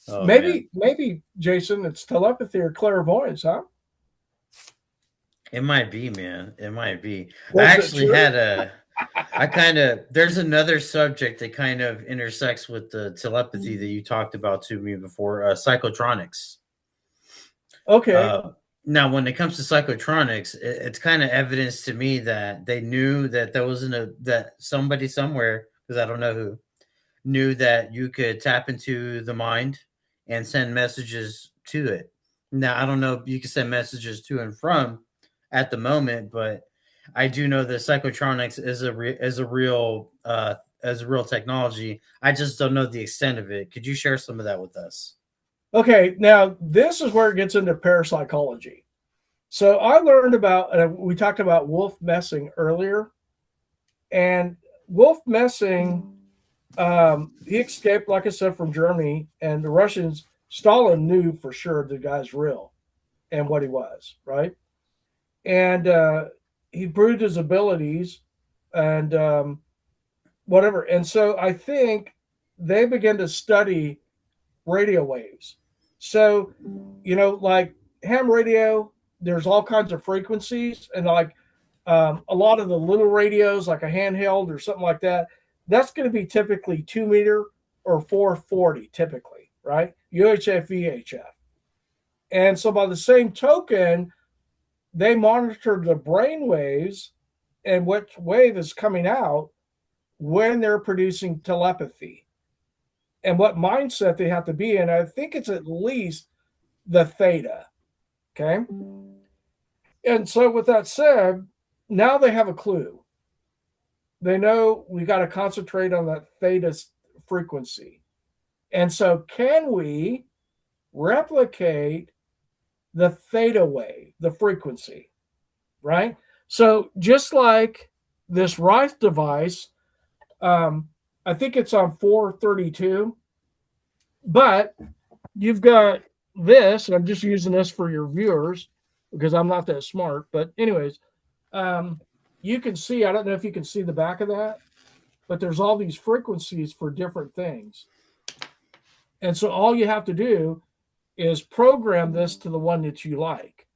Oh man, Maybe, Jason, it's telepathy or clairvoyance, huh? it might be, man. It might be. I Was it actually true? had a. I kind of there's another subject that kind of intersects with the telepathy that you talked about to me before, psychotronics. Okay. Uh, Now, when it comes to psychotronics, it's kind of evidence to me that they knew that there wasn't a that somebody somewhere, because I don't know who, knew that you could tap into the mind and send messages to it. Now, I don't know if you can send messages to and from at the moment, but I do know that psychotronics is a real technology. I just don't know the extent of it. Could you share some of that with us? Okay. Now, this is where it gets into parapsychology. So I learned about, we talked about Wolf Messing earlier, and Wolf Messing, he escaped, like I said, from Germany, and the Russians, Stalin knew for sure the guy's real and what he was, right? And he proved his abilities and whatever. And so I think they began to study radio waves. So, like ham radio, there's all kinds of frequencies, and like a lot of the little radios, like a handheld or something like that, that's going to be typically 2 meter or 440, typically, right? UHF, VHF. And so, by the same token, they monitor the brain waves and what wave is coming out when they're producing telepathy and what mindset they have to be in. I think it's at least the theta. Okay. And so, with that said, now they have a clue. They know we got to concentrate on that theta frequency. And so, can we replicate the theta wave, the frequency, right? So, just like this Rife device, I think it's on 432, but you've got this, and I'm just using this for your viewers because I'm not that smart. But, anyways, um, you can see, I don't know if you can see the back of that, but there's all these frequencies for different things. And so all you have to do is program this to the one that you like.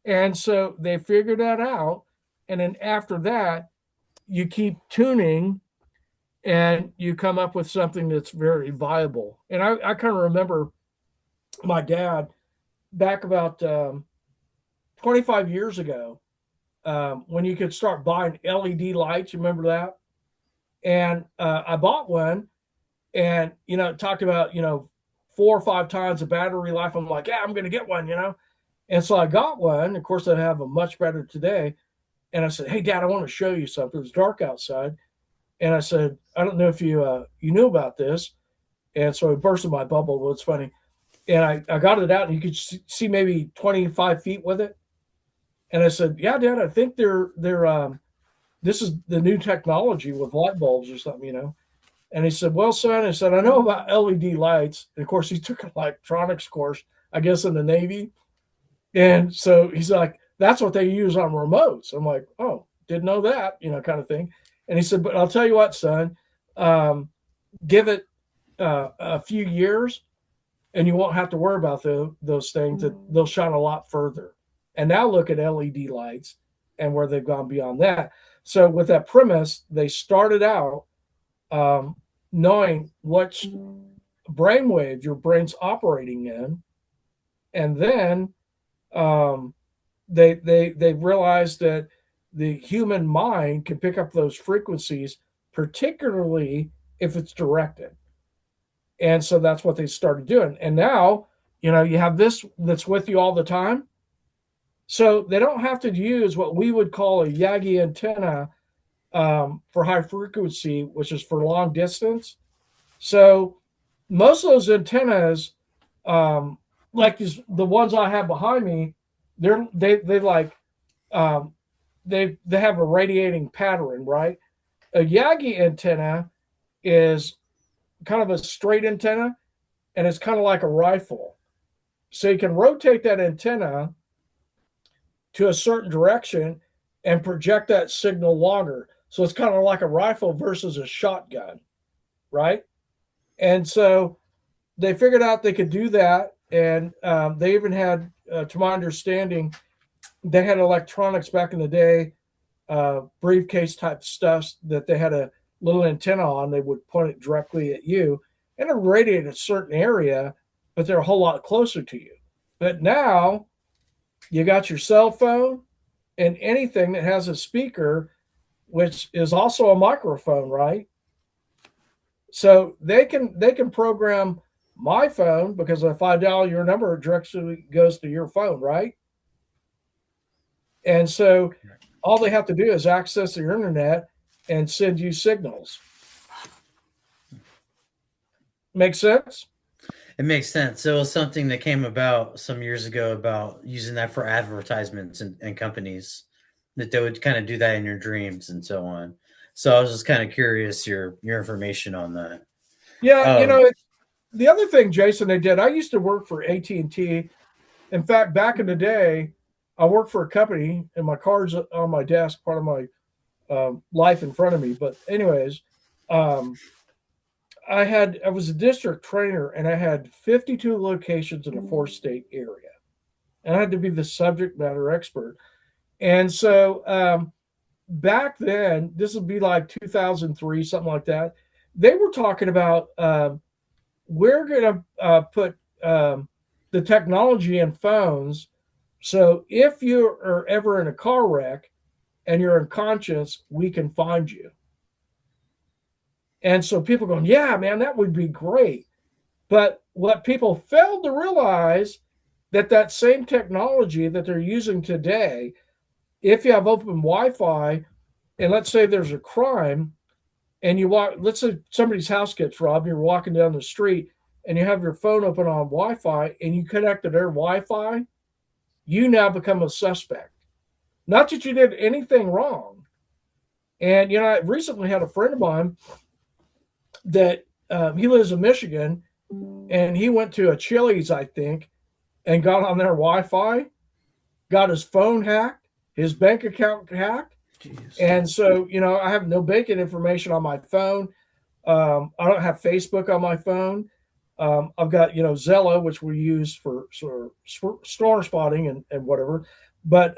And so they figured that out. And then after that, you keep tuning and you come up with something that's very viable. And I kind of remember my dad back about 25 years ago when you could start buying LED lights. You remember that? And I bought one, and it talked about 4 or 5 times the battery life. I'm like, yeah, I'm going to get one. And so I got one. Of course, I have a much better today. And I said, hey, Dad, I want to show you something. It was dark outside. And I said, I don't know if you knew about this. And so I bursted my bubble. Well, it's funny. And I got it out, and you could see maybe 25 feet with it. And I said, yeah, Dad, I think this is the new technology with light bulbs or something. And he said, well, son, I said, I know about LED lights. And of course, he took an electronics course, I guess, in the Navy. And so he's like, that's what they use on remotes. I'm like, oh, didn't know that, kind of thing. And he said, but I'll tell you what, son, give it a few years and you won't have to worry about those things, that they'll shine a lot further. And now look at LED lights and where they've gone beyond that. So with that premise, they started out knowing which brainwave your brain's operating in, and then they realized that the human mind can pick up those frequencies, particularly if it's directed. And so that's what they started doing. And now, you have this that's with you all the time. So they don't have to use what we would call a Yagi antenna for high frequency, which is for long distance. So most of those antennas, like the ones I have behind me, they like they have a radiating pattern, right? A Yagi antenna is kind of a straight antenna, and it's kind of like a rifle. So you can rotate that antenna to a certain direction and project that signal longer. So it's kind of like a rifle versus a shotgun, right? And so they figured out they could do that. And they even had, to my understanding, they had electronics back in the day, briefcase type stuff that they had a little antenna on. They would point it directly at you and it radiated a certain area, but they're a whole lot closer to you. But now you got your cell phone and anything that has a speaker, which is also a microphone, right? So they can program my phone, because if I dial your number, it directly goes to your phone, right? And so all they have to do is access the internet and send you signals. Make sense? It makes sense. It was something that came about some years ago about using that for advertisements and companies, that they would kind of do that in your dreams and so on. So I was just kind of curious your information on that. Yeah, Um, the other thing, Jason, they did. I used to work for AT&T. In fact, back in the day, I worked for a company, and my card's on my desk, part of my life in front of me. But anyways, um, I was a district trainer, and I had 52 locations in a 4-state area, and I had to be the subject matter expert. And so back then, this would be like 2003, something like that. They were talking about we're going to put the technology in phones. So if you are ever in a car wreck and you're unconscious, we can find you. And so people going, yeah, man, that would be great. But what people failed to realize, that same technology that they're using today, if you have open Wi-Fi, and let's say there's a crime, and you walk, let's say somebody's house gets robbed, you're walking down the street, and you have your phone open on Wi-Fi, and you connect to their Wi-Fi, you now become a suspect. Not that you did anything wrong. And I recently had a friend of mine that he lives in Michigan, and he went to a Chili's, I think, and got on their Wi-Fi, got his phone hacked, his bank account hacked. Jeez. And so, I have no banking information on my phone. I don't have Facebook on my phone. I've got, Zello, which we use for sort of storm spotting and whatever. But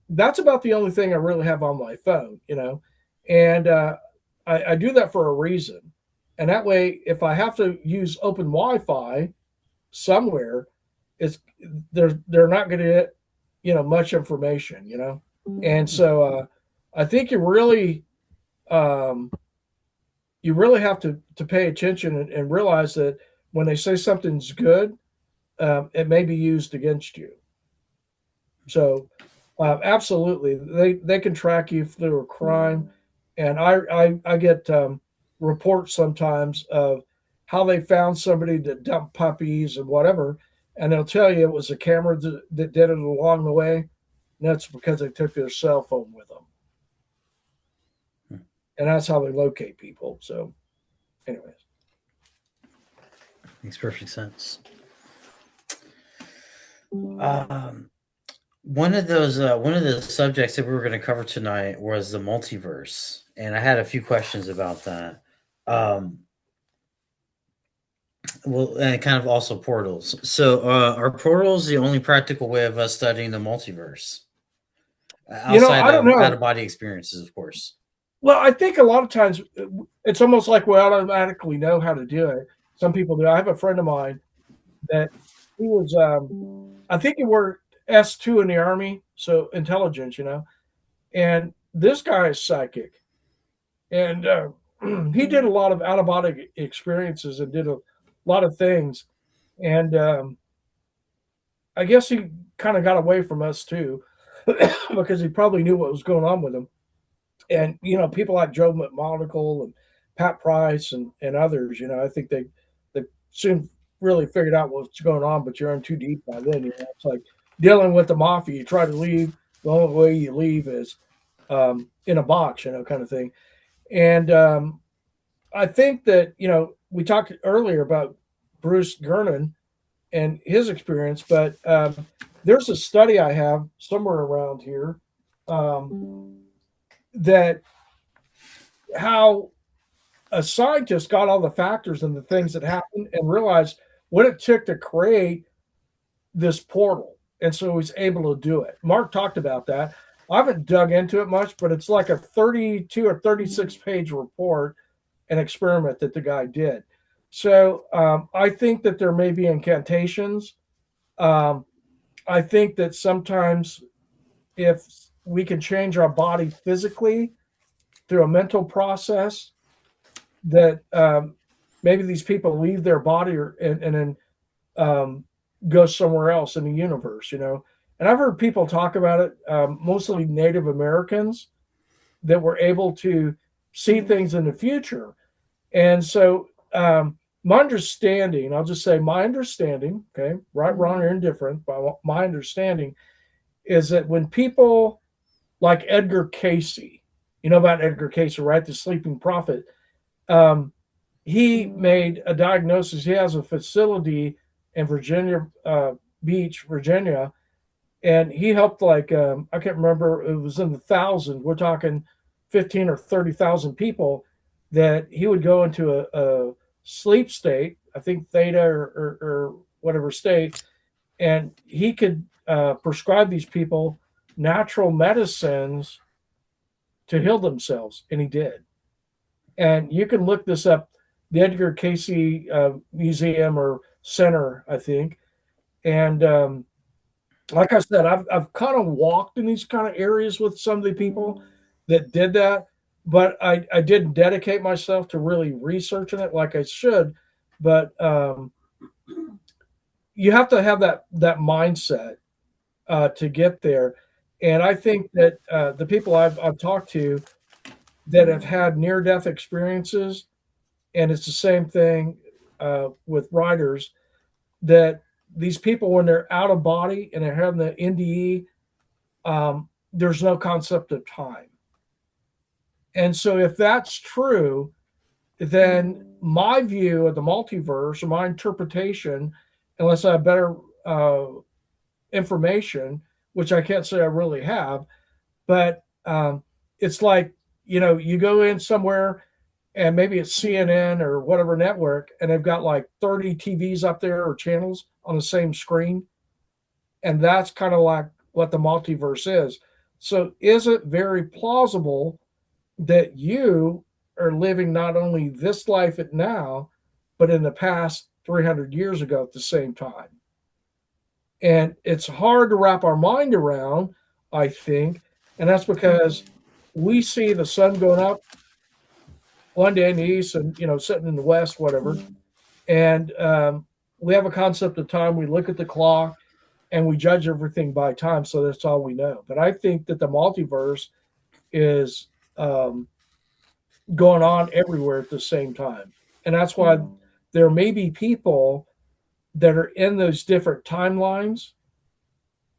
that's about the only thing I really have on my phone, and I do that for a reason. And that way, if I have to use open Wi-Fi somewhere, it's they're not going to get much information, and so I think um, you really have to pay attention and realize that when they say something's good, it may be used against you. So absolutely, they can track you through a crime, and I get reports sometimes of how they found somebody that dumped puppies and whatever, and they'll tell you it was a camera that did it along the way. And that's because they took their cell phone with them, and that's how they locate people. So, anyways, Makes perfect sense. Um, one of the subjects that we were going to cover tonight was the multiverse, and I had a few questions about that. Um, well, and kind of also portals. So, are portals the only practical way of us studying the multiverse outside I don't of out know. of body experiences, of course? Well, I think a lot of times it's almost like we automatically know how to do it. Some people do. I have a friend of mine that he was, I think he worked S2 in the army, so intelligence, And this guy is psychic, and he did a lot of out of body experiences and did a lot of things. And I guess he kind of got away from us too, because he probably knew what was going on with him. And people like Joe McMonagle and Pat Price and others, I think they soon really figured out what's going on, but you're in too deep by then. It's like dealing with the mafia. You try to leave, the only way you leave is in a box, kind of thing. And I think that we talked earlier about Bruce Gernon and his experience, but there's a study I have somewhere around here that how a scientist got all the factors and the things that happened and realized what it took to create this portal. And so he's able to do it. Mark talked about that. I haven't dug into it much, but it's like a 32 or 36-page report, an experiment that the guy did. So I think that there may be incantations. Um, I think that sometimes if we can change our body physically through a mental process, that maybe these people leave their body and then go somewhere else in the universe, And I've heard people talk about it, mostly Native Americans, that were able to see things in the future. And so, my understanding, I'll just say my understanding, okay, right, wrong, or indifferent, but my understanding is that when people like Edgar Casey, you know about Edgar Casey, right? The sleeping prophet. Um, he made a diagnosis. He has a facility in Virginia Beach, Virginia, and he helped like I can't remember. It was in the thousands. We're talking 15 or 30,000 people that he would go into a sleep state. I think theta or whatever state, and he could prescribe these people natural medicines to heal themselves, and he did. And you can look this up, the Edgar Casey Museum or Center, I think. And like I said, I've kind of walked in these kind of areas with some of the people that did that, but I didn't dedicate myself to really researching it like I should. But you have to have that mindset to get there. And I think that the people I've talked to that have had near death experiences, and it's the same thing with writers, that these people, when they're out of body and they're having the NDE, there's no concept of time. And so, if that's true, then my view of the multiverse or my interpretation, unless I have better information, which I can't say I really have, but it's like, you go in somewhere and maybe it's CNN or whatever network, and they've got like 30 TVs up there or channels on the same screen. And that's kind of like what the multiverse is. So is it very plausible that you are living not only this life at now, but in the past 300 years ago at the same time? And it's hard to wrap our mind around, I think. And that's because we see the sun going up one day in the east and, setting in the west, whatever. And we have a concept of time. We look at the clock and we judge everything by time. So that's all we know. But I think that the multiverse is going on everywhere at the same time. And that's why there may be people that are in those different timelines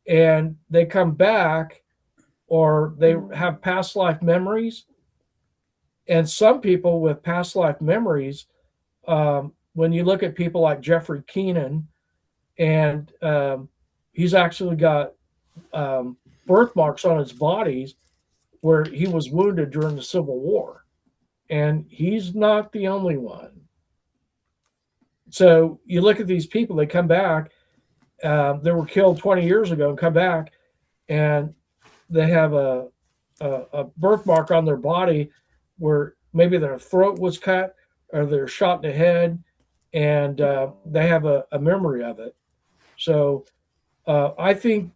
and they come back or they have past life memories. And some people with past life memories, when you look at people like Jeffrey Keenan, and he's actually got birthmarks on his bodies where he was wounded during the Civil War. And he's not the only one. So you look at these people, they come back, they were killed 20 years ago and come back, and they have a birthmark on their body where maybe their throat was cut or they're shot in the head, and they have a memory of it. So I think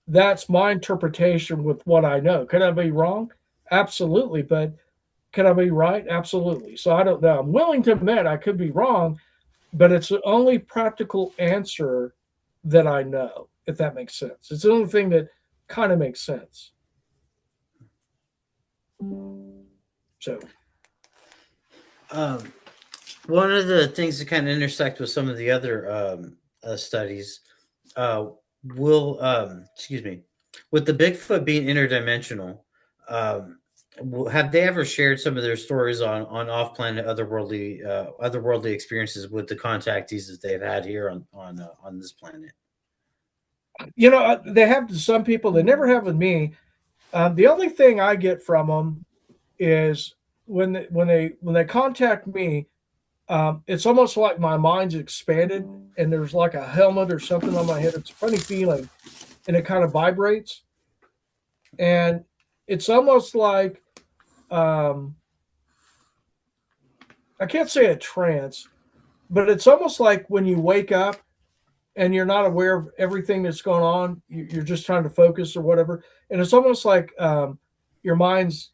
that's my interpretation with what I know. Could I be wrong? Absolutely. But could I be right? Absolutely. So I don't know. I'm willing to admit I could be wrong, but it's the only practical answer that I know, if that makes sense. It's the only thing that kind of makes sense. So, One of the things that kind of intersect with some of the other studies will, excuse me, with the Bigfoot being interdimensional, have they ever shared some of their stories on off-planet otherworldly experiences with the contactees that they've had here on this planet? they have to some people, they never have with me. The only thing I get from them is when they contact me, it's almost like my mind's expanded and there's like a helmet or something on my head. It's a funny feeling, and it kind of vibrates, and it's almost like I can't say a trance, but it's almost like when you wake up and you're not aware of everything that's going on. You're just trying to focus or whatever, and it's almost like your mind's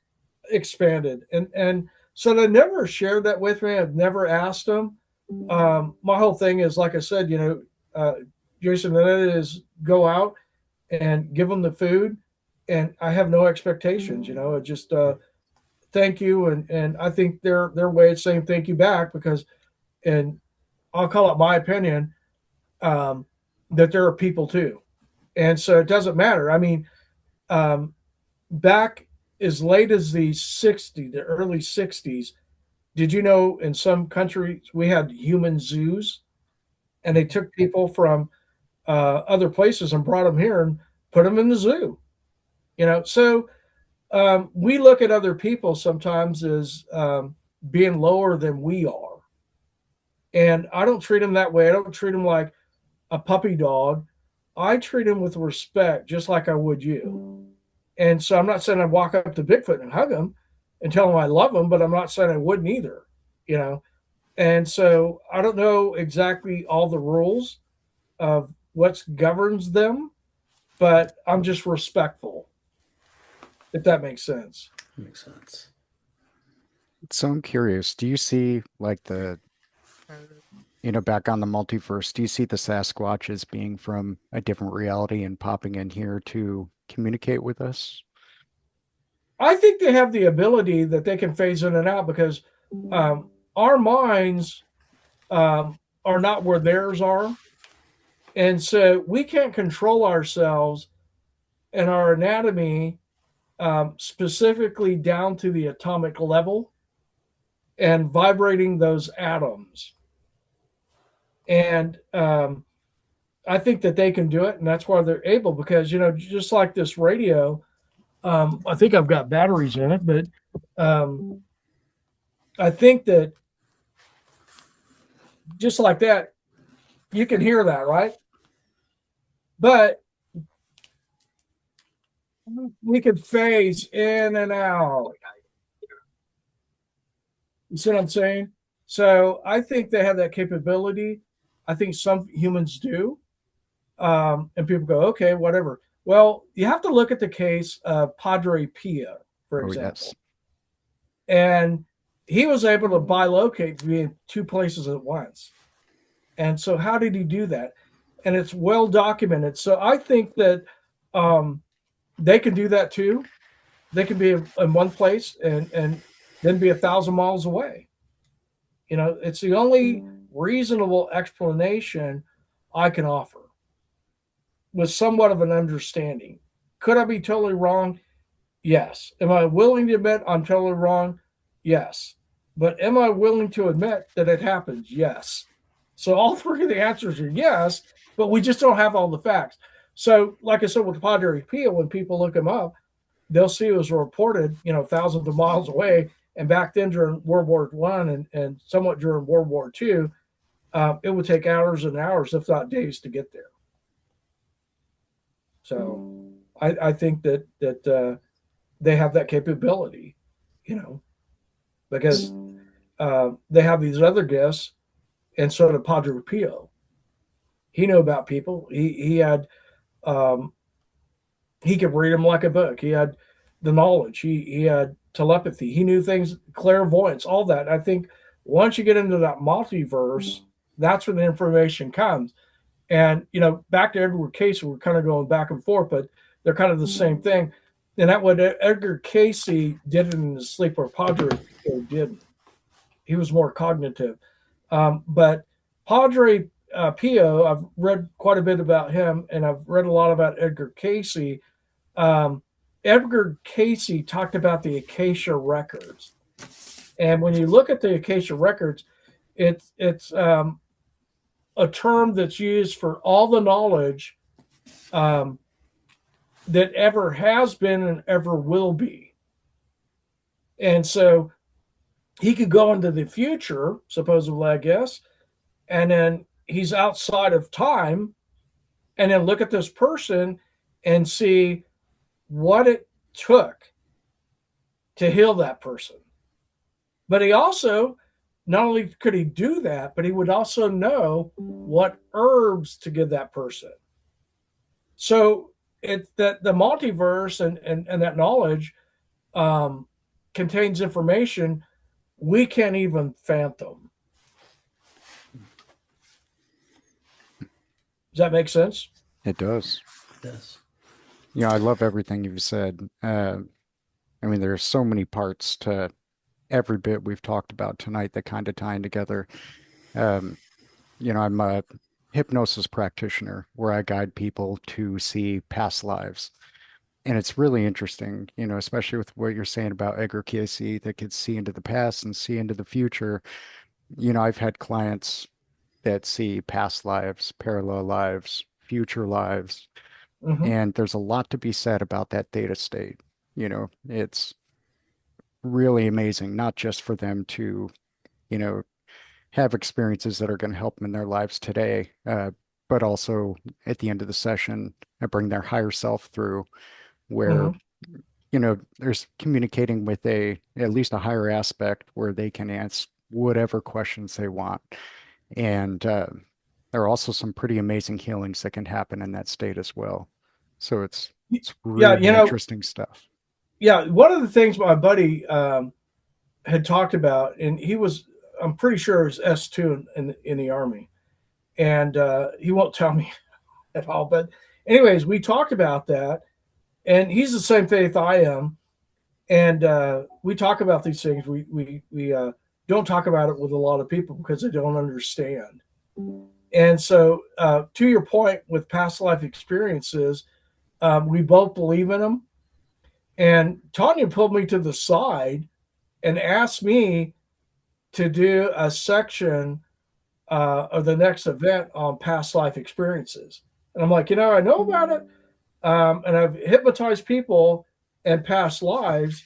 expanded. And so they never shared that with me. I've never asked them. My whole thing is, like I said, Jason, that is go out and give them the food, and I have no expectations. Just thank you, and I think their way of saying thank you back because, and I'll call it my opinion, that there are people too, and so it doesn't matter. I mean, back as late as the early '60s, did you know in some countries we had human zoos, and they took people from other places and brought them here and put them in the zoo? So we look at other people sometimes as being lower than we are, and I don't treat them that way. I don't treat them like a puppy dog. I treat them with respect, just like I would you. And so I'm not saying I'd walk up to Bigfoot and hug him and tell him I love him, but I'm not saying I wouldn't either, you know. And so I don't know exactly all the rules of what governs them, but I'm just respectful, if that makes sense. Makes sense. So I'm curious, do you see like back on the multiverse, do you see the Sasquatch as being from a different reality and popping in here to communicate with us? I think they have the ability that they can phase in and out because our minds are not where theirs are. And so we can't control ourselves and our anatomy specifically down to the atomic level and vibrating those atoms. And I think that they can do it, and that's why they're able. Because just like this radio, I think I've got batteries in it, but I think that just like that, you can hear that, right? But We could phase in and out. You see what I'm saying? So I think they have that capability. I think some humans do. And people go, okay, whatever. Well, you have to look at the case of Padre Pio, for Oh, yes. example. And he was able to bilocate being two places at once. And so, how did he do that? And it's well documented. So, I think that um, they can do that too. They can be in one place and then be 1,000 miles away. You know, it's the only reasonable explanation I can offer with somewhat of an understanding. Could I be totally wrong? Yes. Am I willing to admit I'm totally wrong? Yes. But am I willing to admit that it happens? Yes. So all three of the answers are yes, but we just don't have all the facts. So, like I said with Padre Pio, when people look him up, they'll see it was reported, thousands of miles away. And back then during World War One and somewhat during World War Two, it would take hours and hours, if not days, to get there. So I think that they have that capability, you know, because they have these other gifts, and so did Padre Pio. He knew about people. He had um, he could read them like a book. He had the knowledge. He had telepathy. He knew things, clairvoyance, all that. I think once you get into that multiverse, that's when the information comes. And back to Edward Cayce, we're kind of going back and forth, but they're kind of the same thing. And that what Edgar Cayce did in his sleep, where Padre Pio didn't. He was more cognitive. But Padre Pio, I've read quite a bit about him, and I've read a lot about Edgar Cayce. Um, Edgar Cayce talked about the Acacia records, and when you look at the Acacia records, it's a term that's used for all the knowledge um, that ever has been and ever will be. And so he could go into the future, supposedly, I guess, and then he's outside of time, and then look at this person and see what it took to heal that person. But he also, not only could he do that, but he would also know what herbs to give that person. So it's that the multiverse and that knowledge um, contains information we can't even fathom. Does that make sense? It does. Yes. I love everything you've said. I mean, there's so many parts to every bit we've talked about tonight that kind of tying together. Um, I'm a hypnosis practitioner where I guide people to see past lives. And it's really interesting, especially with what you're saying about Edgar Cayce that could see into the past and see into the future. I've had clients that see past lives, parallel lives, future lives, Mm-hmm. and there's a lot to be said about that data state. It's really amazing, not just for them to, you know, have experiences that are going to help them in their lives today, but also at the end of the session, bring their higher self through where, Mm-hmm. there's communicating with at least a higher aspect where they can ask whatever questions they want. And there are also some pretty amazing healings that can happen in that state as well. So it's Yeah, really interesting stuff. yeah. One of the things my buddy had talked about, and I'm pretty sure it was S2 in the Army, and he won't tell me at all. But anyways, we talked about that, and he's the same faith I am, and we talk about these things. We don't talk about it with a lot of people because they don't understand. And so, to your point with past life experiences, we both believe in them. And Tanya pulled me to the side and asked me to do a section of the next event on past life experiences. And I'm like, I know about it. And I've hypnotized people in past lives.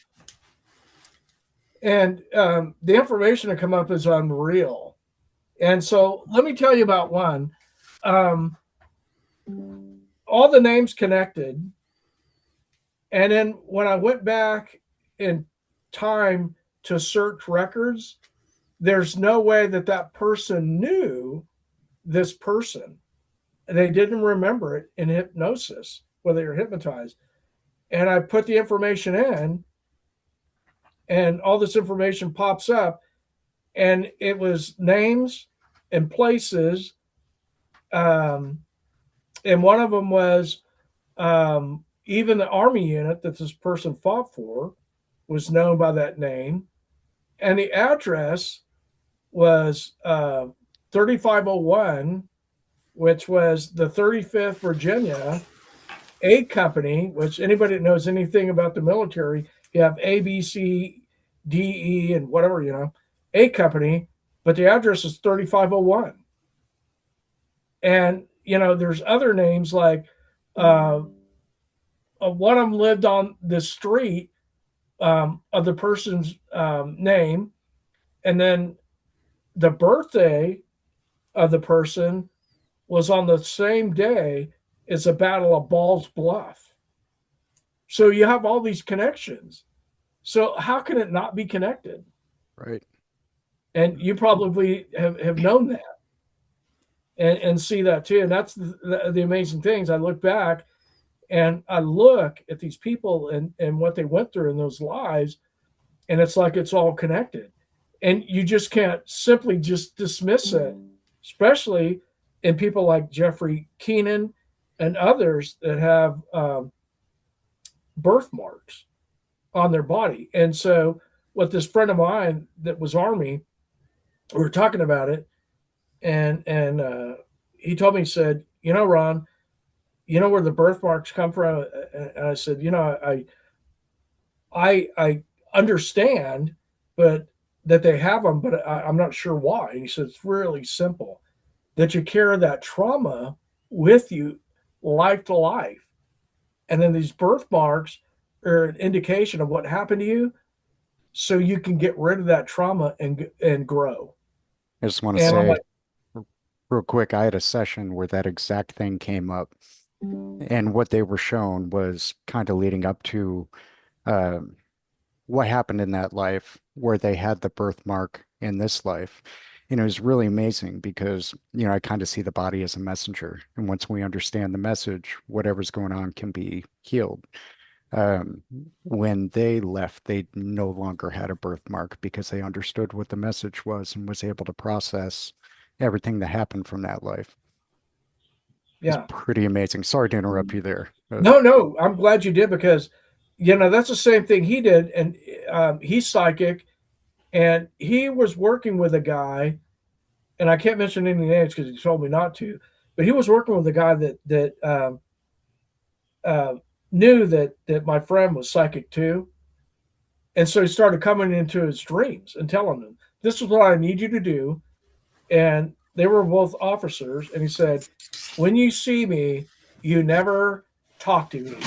And the information that come up is unreal. And so let me tell you about one. Um, all the names connected And then when I went back in time to search records, there's no way that that person knew this person. They didn't remember it in hypnosis, whether you're hypnotized. And I put the information in, and all this information pops up, and it was names and places. Um, and one of them was even the army unit that this person fought for was known by that name. And the address was 3501, which was the 35th Virginia A Company, which anybody that knows anything about the military, you have A, B, C, D, E, and whatever, A Company, but the address is 3501. And, there's other names like uh, one of them lived on the street of the person's name, and then the birthday of the person was on the same day as the Battle of Ball's Bluff. So you have all these connections. So how can it not be connected? Right. And you probably have known that and see that too. And that's the amazing things. I look back and I look at these people and what they went through in those lives, and it's like it's all connected. And you just can't simply just dismiss it, especially in people like Jeffrey Keenan and others that have birthmarks on their body. And so, what this friend of mine that was Army, we were talking about it, and he told me, he said, Ron, where the birthmarks come from? And I said, I understand, but that they have them, but I'm not sure why. And he said it's really simple, that you carry that trauma with you life to life, and then these birthmarks are an indication of what happened to you, so you can get rid of that trauma and grow. I just want to And I'm say like, real quick, I had a session where that exact thing came up, and what they were shown was kind of leading up to uh, what happened in that life where they had the birthmark in this life. It was really amazing because, I kind of see the body as a messenger. And once we understand the message, whatever's going on can be healed. Um, when they left, they no longer had a birthmark because they understood what the message was and was able to process everything that happened from that life. It's yeah, pretty amazing. Sorry to interrupt you there. no, I'm glad you did, because that's the same thing he did, and he's psychic, and he was working with a guy, and I can't mention any names because he told me not to, but he was working with a guy that uh, knew that my friend was psychic too, and so he started coming into his dreams and telling him, "This is what I need you to do." And they were both officers, and he said, "When you see me, you never talk to me."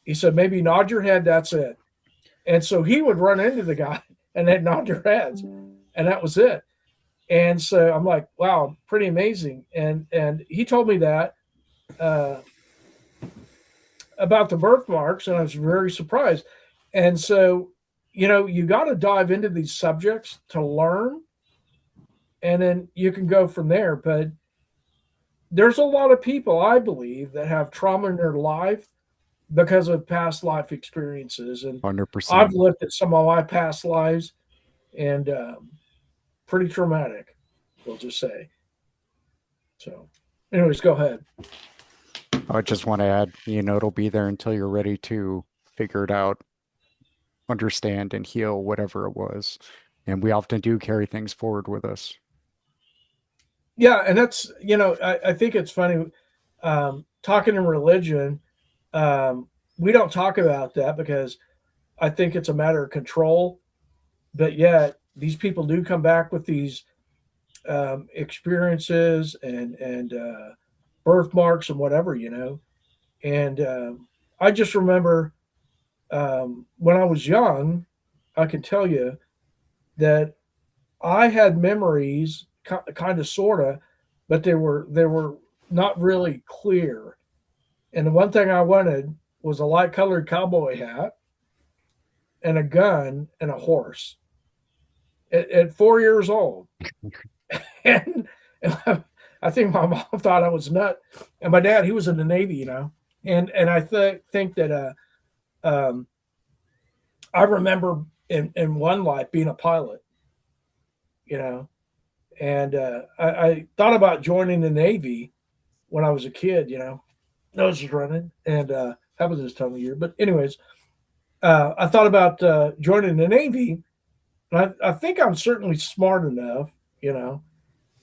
He said, "Maybe nod your head. That's it." And so he would run into the guy, and they'd nod their heads, and that was it. And so I'm like, wow, pretty amazing. And he told me that uh, about the birthmarks, and I was very surprised. And so, you got to dive into these subjects to learn, and then you can go from there. But there's a lot of people, I believe, that have trauma in their life because of past life experiences. And I've 100%. looked at some of my past lives, and pretty traumatic, we'll just say. So, anyways, go ahead. I just want to add, it'll be there until you're ready to figure it out, understand, and heal whatever it was. And we often do carry things forward with us. Yeah, and that's, I think it's funny, talking in religion. We don't talk about that because I think it's a matter of control. But yet, these people do come back with these experiences and birthmarks and whatever, And I just remember when I was young, I can tell you that I had memories, kind of, sort of, but they were not really clear. And the one thing I wanted was a light colored cowboy hat and a gun and a horse at 4 years old. And, and I think my mom thought I was nuts. And my dad, he was in the Navy, and I think that um, I remember in one life being a pilot, you know, and I thought about joining the Navy when I was a kid, nose was running, and that was this time of year. But anyways, I thought about joining the Navy, and I think I'm certainly smart enough,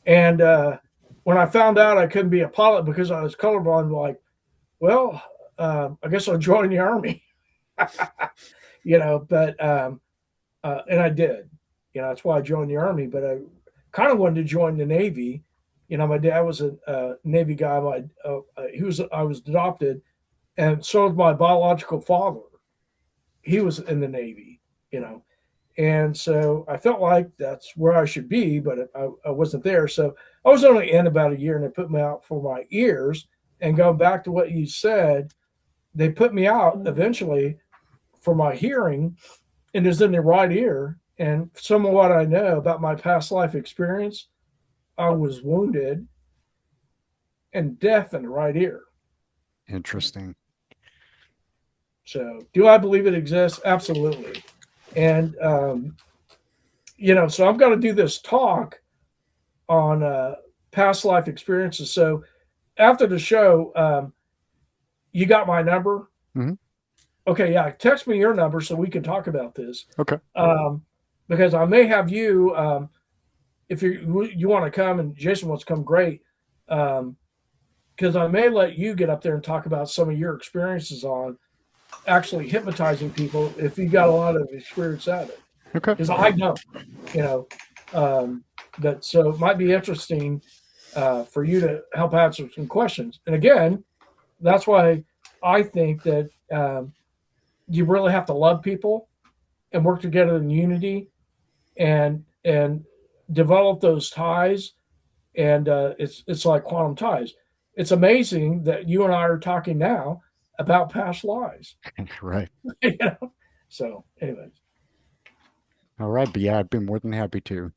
and when I found out I couldn't be a pilot because I was colorblind, like, well, I guess I'll join the Army, but and I did. That's why I joined the Army, but I kind of wanted to join the Navy. My dad was a Navy guy. I was adopted, and so was my biological father. He was in the Navy, and so I felt like that's where I should be, but I wasn't there. So I was only in about a year, and they put me out for my ears. And going back to what you said, they put me out eventually for my hearing, and it's in the right ear. And some of what I know about my past life experience, I was wounded and deaf in the right ear. Interesting. So, do I believe it exists? Absolutely. And, so I'm going to do this talk on past life experiences. So, after the show, you got my number? Mm-hmm. Okay, yeah. Text me your number so we can talk about this. Okay. Because I may have you, if you want to come, and Jason wants to come, great. Because I may let you get up there and talk about some of your experiences on actually hypnotizing people if you got a lot of experience at it. Okay. Because I don't, but so it might be interesting for you to help answer some questions. And again, that's why I think that you really have to love people and work together in unity and develop those ties. And it's like quantum ties. It's amazing that you and I are talking now about past lives. Right. So, anyways. All right. But yeah, I'd be more than happy to.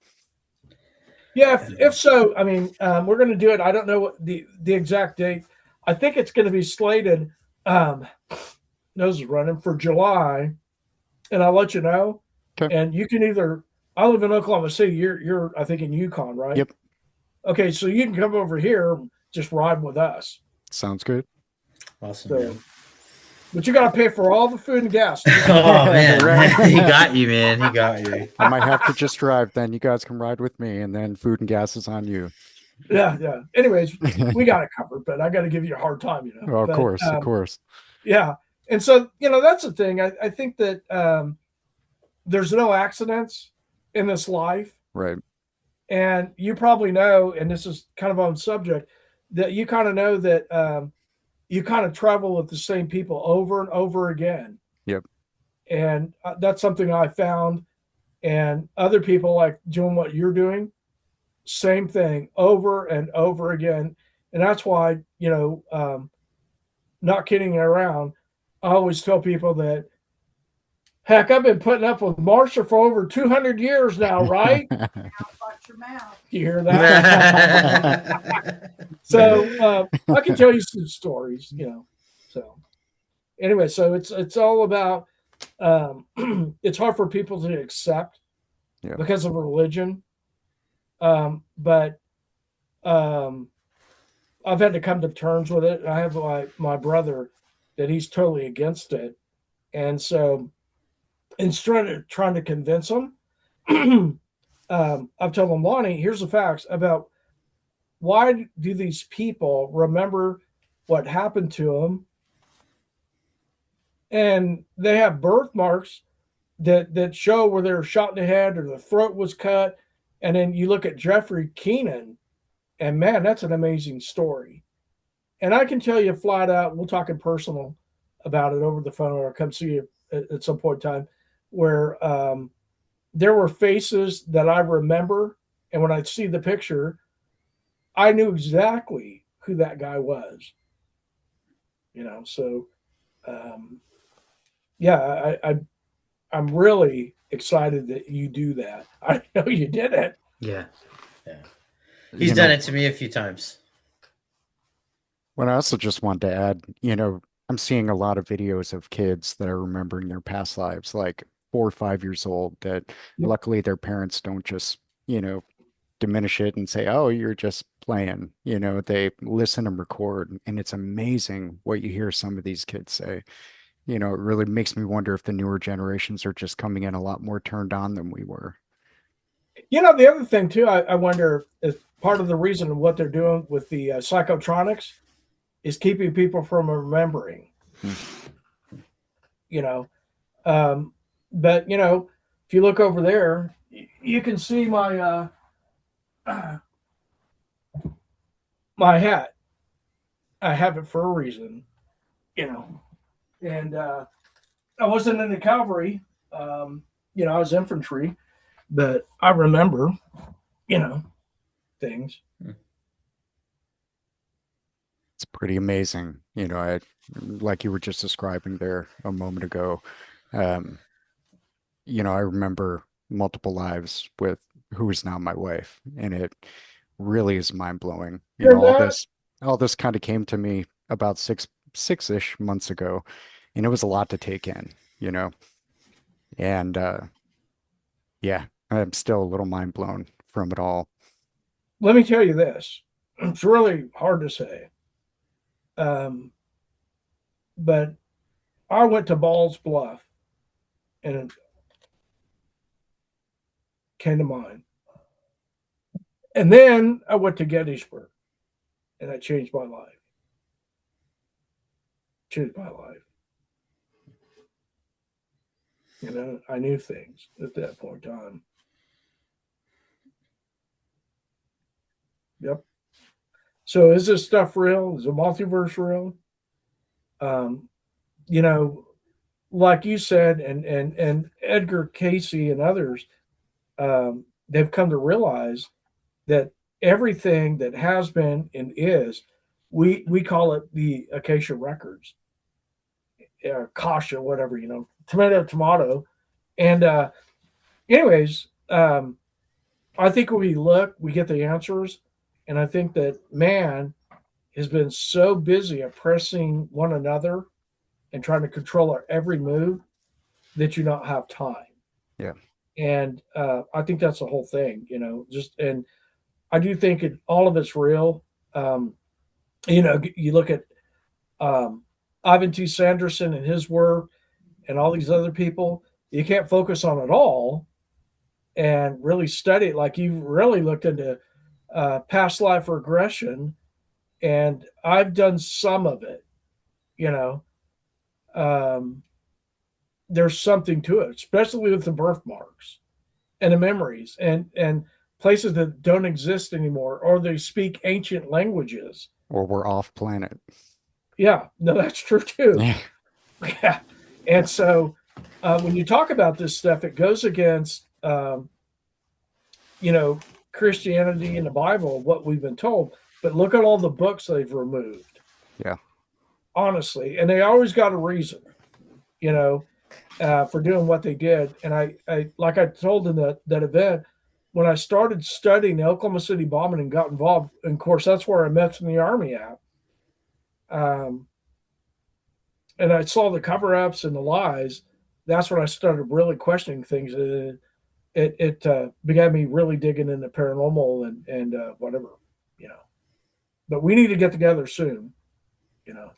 Yeah, if so, I mean, we're going to do it. I don't know what the exact date. I think it's going to be slated. Nose is running for July, and I'll let you know. Okay. And you can either. I live in Oklahoma City. You're I think in Yukon, right? Yep. Okay, so you can come over here, just ride with us. Sounds good. Awesome. So, but you got to pay for all the food and gas. Oh man, he got you, man. He got you. I might have to just drive. Then you guys can ride with me, and then food and gas is on you. Yeah. Anyways, we got it covered, but I got to give you a hard time, Oh, of course, of course. Yeah, and so that's the thing. I think that there's no accidents in this life, Right. and you probably know, and this is kind of on subject, that you kind of know that you kind of travel with the same people over and over again. Yep. And that's something I found, and other people like doing what you're doing, same thing over and over again. And that's why, not kidding around, I always tell people that, heck, I've been putting up with Marsha for over 200 years now, right? Now watch your mouth. You hear that? So I can tell you some stories, So anyway, so it's all about. It's hard for people to accept because of religion, but I've had to come to terms with it. I have my brother that he's totally against it, and so instead of trying to convince him, I've told him, Lonnie, here's the facts about why do these people remember what happened to them, and they have birthmarks that show where they were shot in the head or the throat was cut, and then you look at Jeffrey Keenan, and man, that's an amazing story. And I can tell you flat out, we'll talk in personal about it over the phone, or I'll come see you at some point in time, where there were faces that I remember, and when I see the picture, I knew exactly who that guy was. So Yeah, I'm really excited that you do that. I know you did it. Yeah, yeah. He's You done know, it to me a few times. what I also just wanted to add, I'm seeing a lot of videos of kids that are remembering their past lives, like 4 or 5 years old, that Yep. luckily their parents don't just, diminish it and say, oh, you're just playing. They listen and record, and it's amazing what you hear some of these kids say. It really makes me wonder if the newer generations are just coming in a lot more turned on than we were. The other thing too, I wonder if part of the reason of what they're doing with the psychotronics is keeping people from remembering. Hmm. You know, um, but if you look over there, you can see my my hat. I have it for a reason. You know, and I wasn't in the cavalry. I was infantry, but I remember, you know, things. It's pretty amazing. Like you were just describing there a moment ago. Um, I remember multiple lives with who is now my wife, and it really is mind blowing. Hear that? All this kind of came to me about six-ish months ago, and it was a lot to take in, you know. And yeah, I'm still a little mind blown from it all. Let me tell you this. It's really hard to say. Um, but I went to Ball's Bluff and it came to mind. And then I went to Gettysburg and I changed my life. Changed my life. I knew things at that point in time. Yep. So is this stuff real? Is the multiverse real? Um, you know, like you said, and Edgar Casey and others, they've come to realize that everything that has been and is, we call it the Acacia Records, Kasha, whatever, tomato, tomato. And anyways, I think when we look, we get the answers. And I think that man has been so busy oppressing one another and trying to control our every move that you don't have time. Yeah. And I think that's the whole thing, and I do think all of it's real. Um, you look at um, Ivan T. Sanderson and his work and all these other people, you can't focus on it all and really study it. Like you've really looked into past life regression, and I've done some of it. You know, um, there's something to it, especially with the birthmarks and the memories and places that don't exist anymore, or they speak ancient languages. Or we're off planet. Yeah, no, that's true too. Yeah. Yeah, and so when you talk about this stuff, it goes against you know Christianity and the Bible, what we've been told. But look at all the books they've removed, Yeah. honestly, and they always got a reason, you know, for doing what they did. And I like I told in that event, when I started studying the Oklahoma City bombing and got involved, and of course that's where I met in the Army at. Um, and I saw the cover ups and the lies. That's when I started really questioning things. It began me really digging into paranormal and whatever, you know. But we need to get together soon, you know.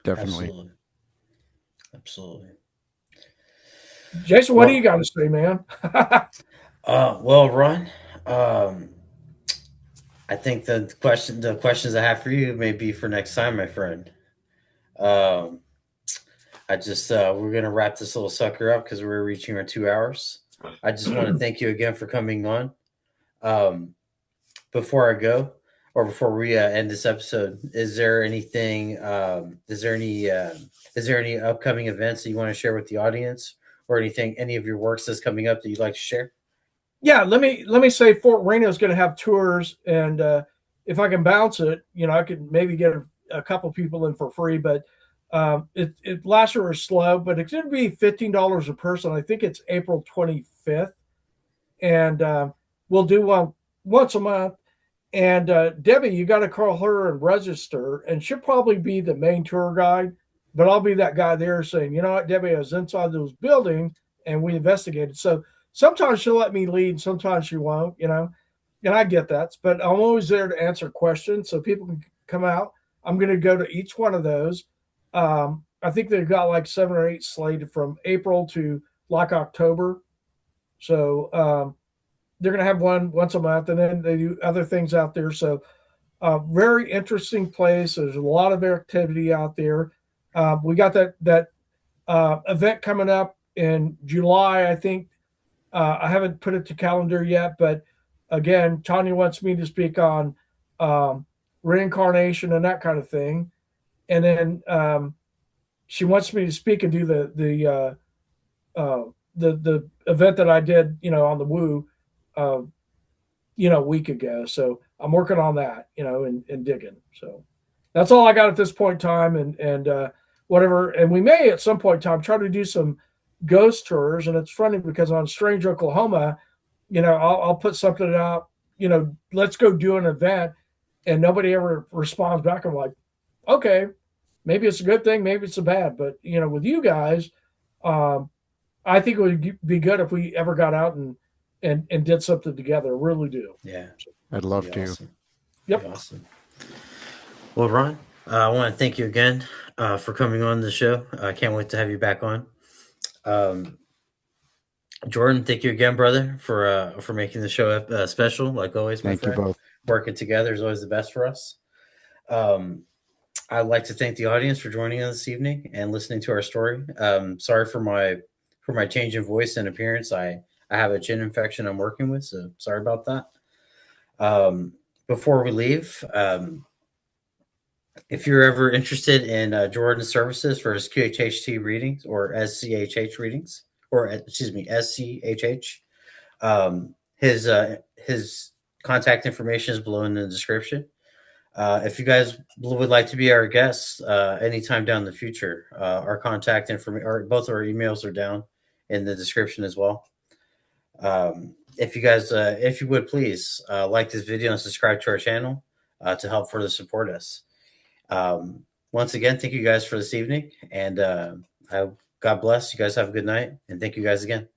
Definitely. Absolutely. Absolutely. Jason, what do you Well, got to say, man? well, Ron, um, I think the questions I have for you may be for next time, my friend. Um, I just we're gonna wrap this little sucker up because we're reaching our 2 hours. I just want to thank you again for coming on. Um, before I go, or before we end this episode, is there anything? Is there any upcoming events that you want to share with the audience, or anything, any of your works that's coming up that you'd like to share? Yeah, let me say Fort Reno is going to have tours, and if I can bounce it, I could maybe get a couple people in for free. But It last year was slow, but it's going to be $15 a person. I think it's April 25th, and we'll do one once a month. And Debbie, you got to call her and register, and she'll probably be the main tour guide. But I'll be that guy there saying, you know what, Debbie, I was inside those buildings and we investigated. So sometimes she'll let me lead, sometimes she won't, and I get that. But I'm always there to answer questions so people can come out. I'm going to go to each one of those. I think they've got like 7 or 8 slated from April to like October. So they're going to have one once a month, and then they do other things out there. So very interesting place. There's a lot of activity out there. We got that event coming up in July, I think. I haven't put it to calendar yet, but again, Tanya wants me to speak on reincarnation and that kind of thing, and then she wants me to speak and do the event that I did, on the Woo, uh, a week ago. So I'm working on that, and digging. So that's all I got at this point in time, and whatever. And we may at some point in time try to do some ghost tours. And it's funny because on Strange Oklahoma, I'll put something out, let's go do an event, and nobody ever responds back. I'm like, okay, maybe it's a good thing, maybe it's a bad. But with you guys, I think it would be good if we ever got out and did something together. I really do. Yeah, I'd love to. awesome. Yep. Awesome. Well, Ron, I want to thank you again for coming on the show. I can't wait to have you back on. Jordan, thank you again, brother, for making the show special. Like always, my Thank you friend. both. Working together is always the best for us. I'd like to thank the audience for joining us this evening and listening to our story. Sorry for my change in voice and appearance. I have a chin infection I'm working with, so sorry about that. Before we leave, if you're ever interested in Jordan's services for his QHHT readings or SCHH readings, or excuse me, SCHH, his contact information is below in the description. If you guys would like to be our guests anytime down the future, our contact information, or both our emails are down in the description as well. If you guys, if you would please like this video and subscribe to our channel to help further support us. Once again, thank you guys for this evening, and God bless. You guys have a good night, and thank you guys again.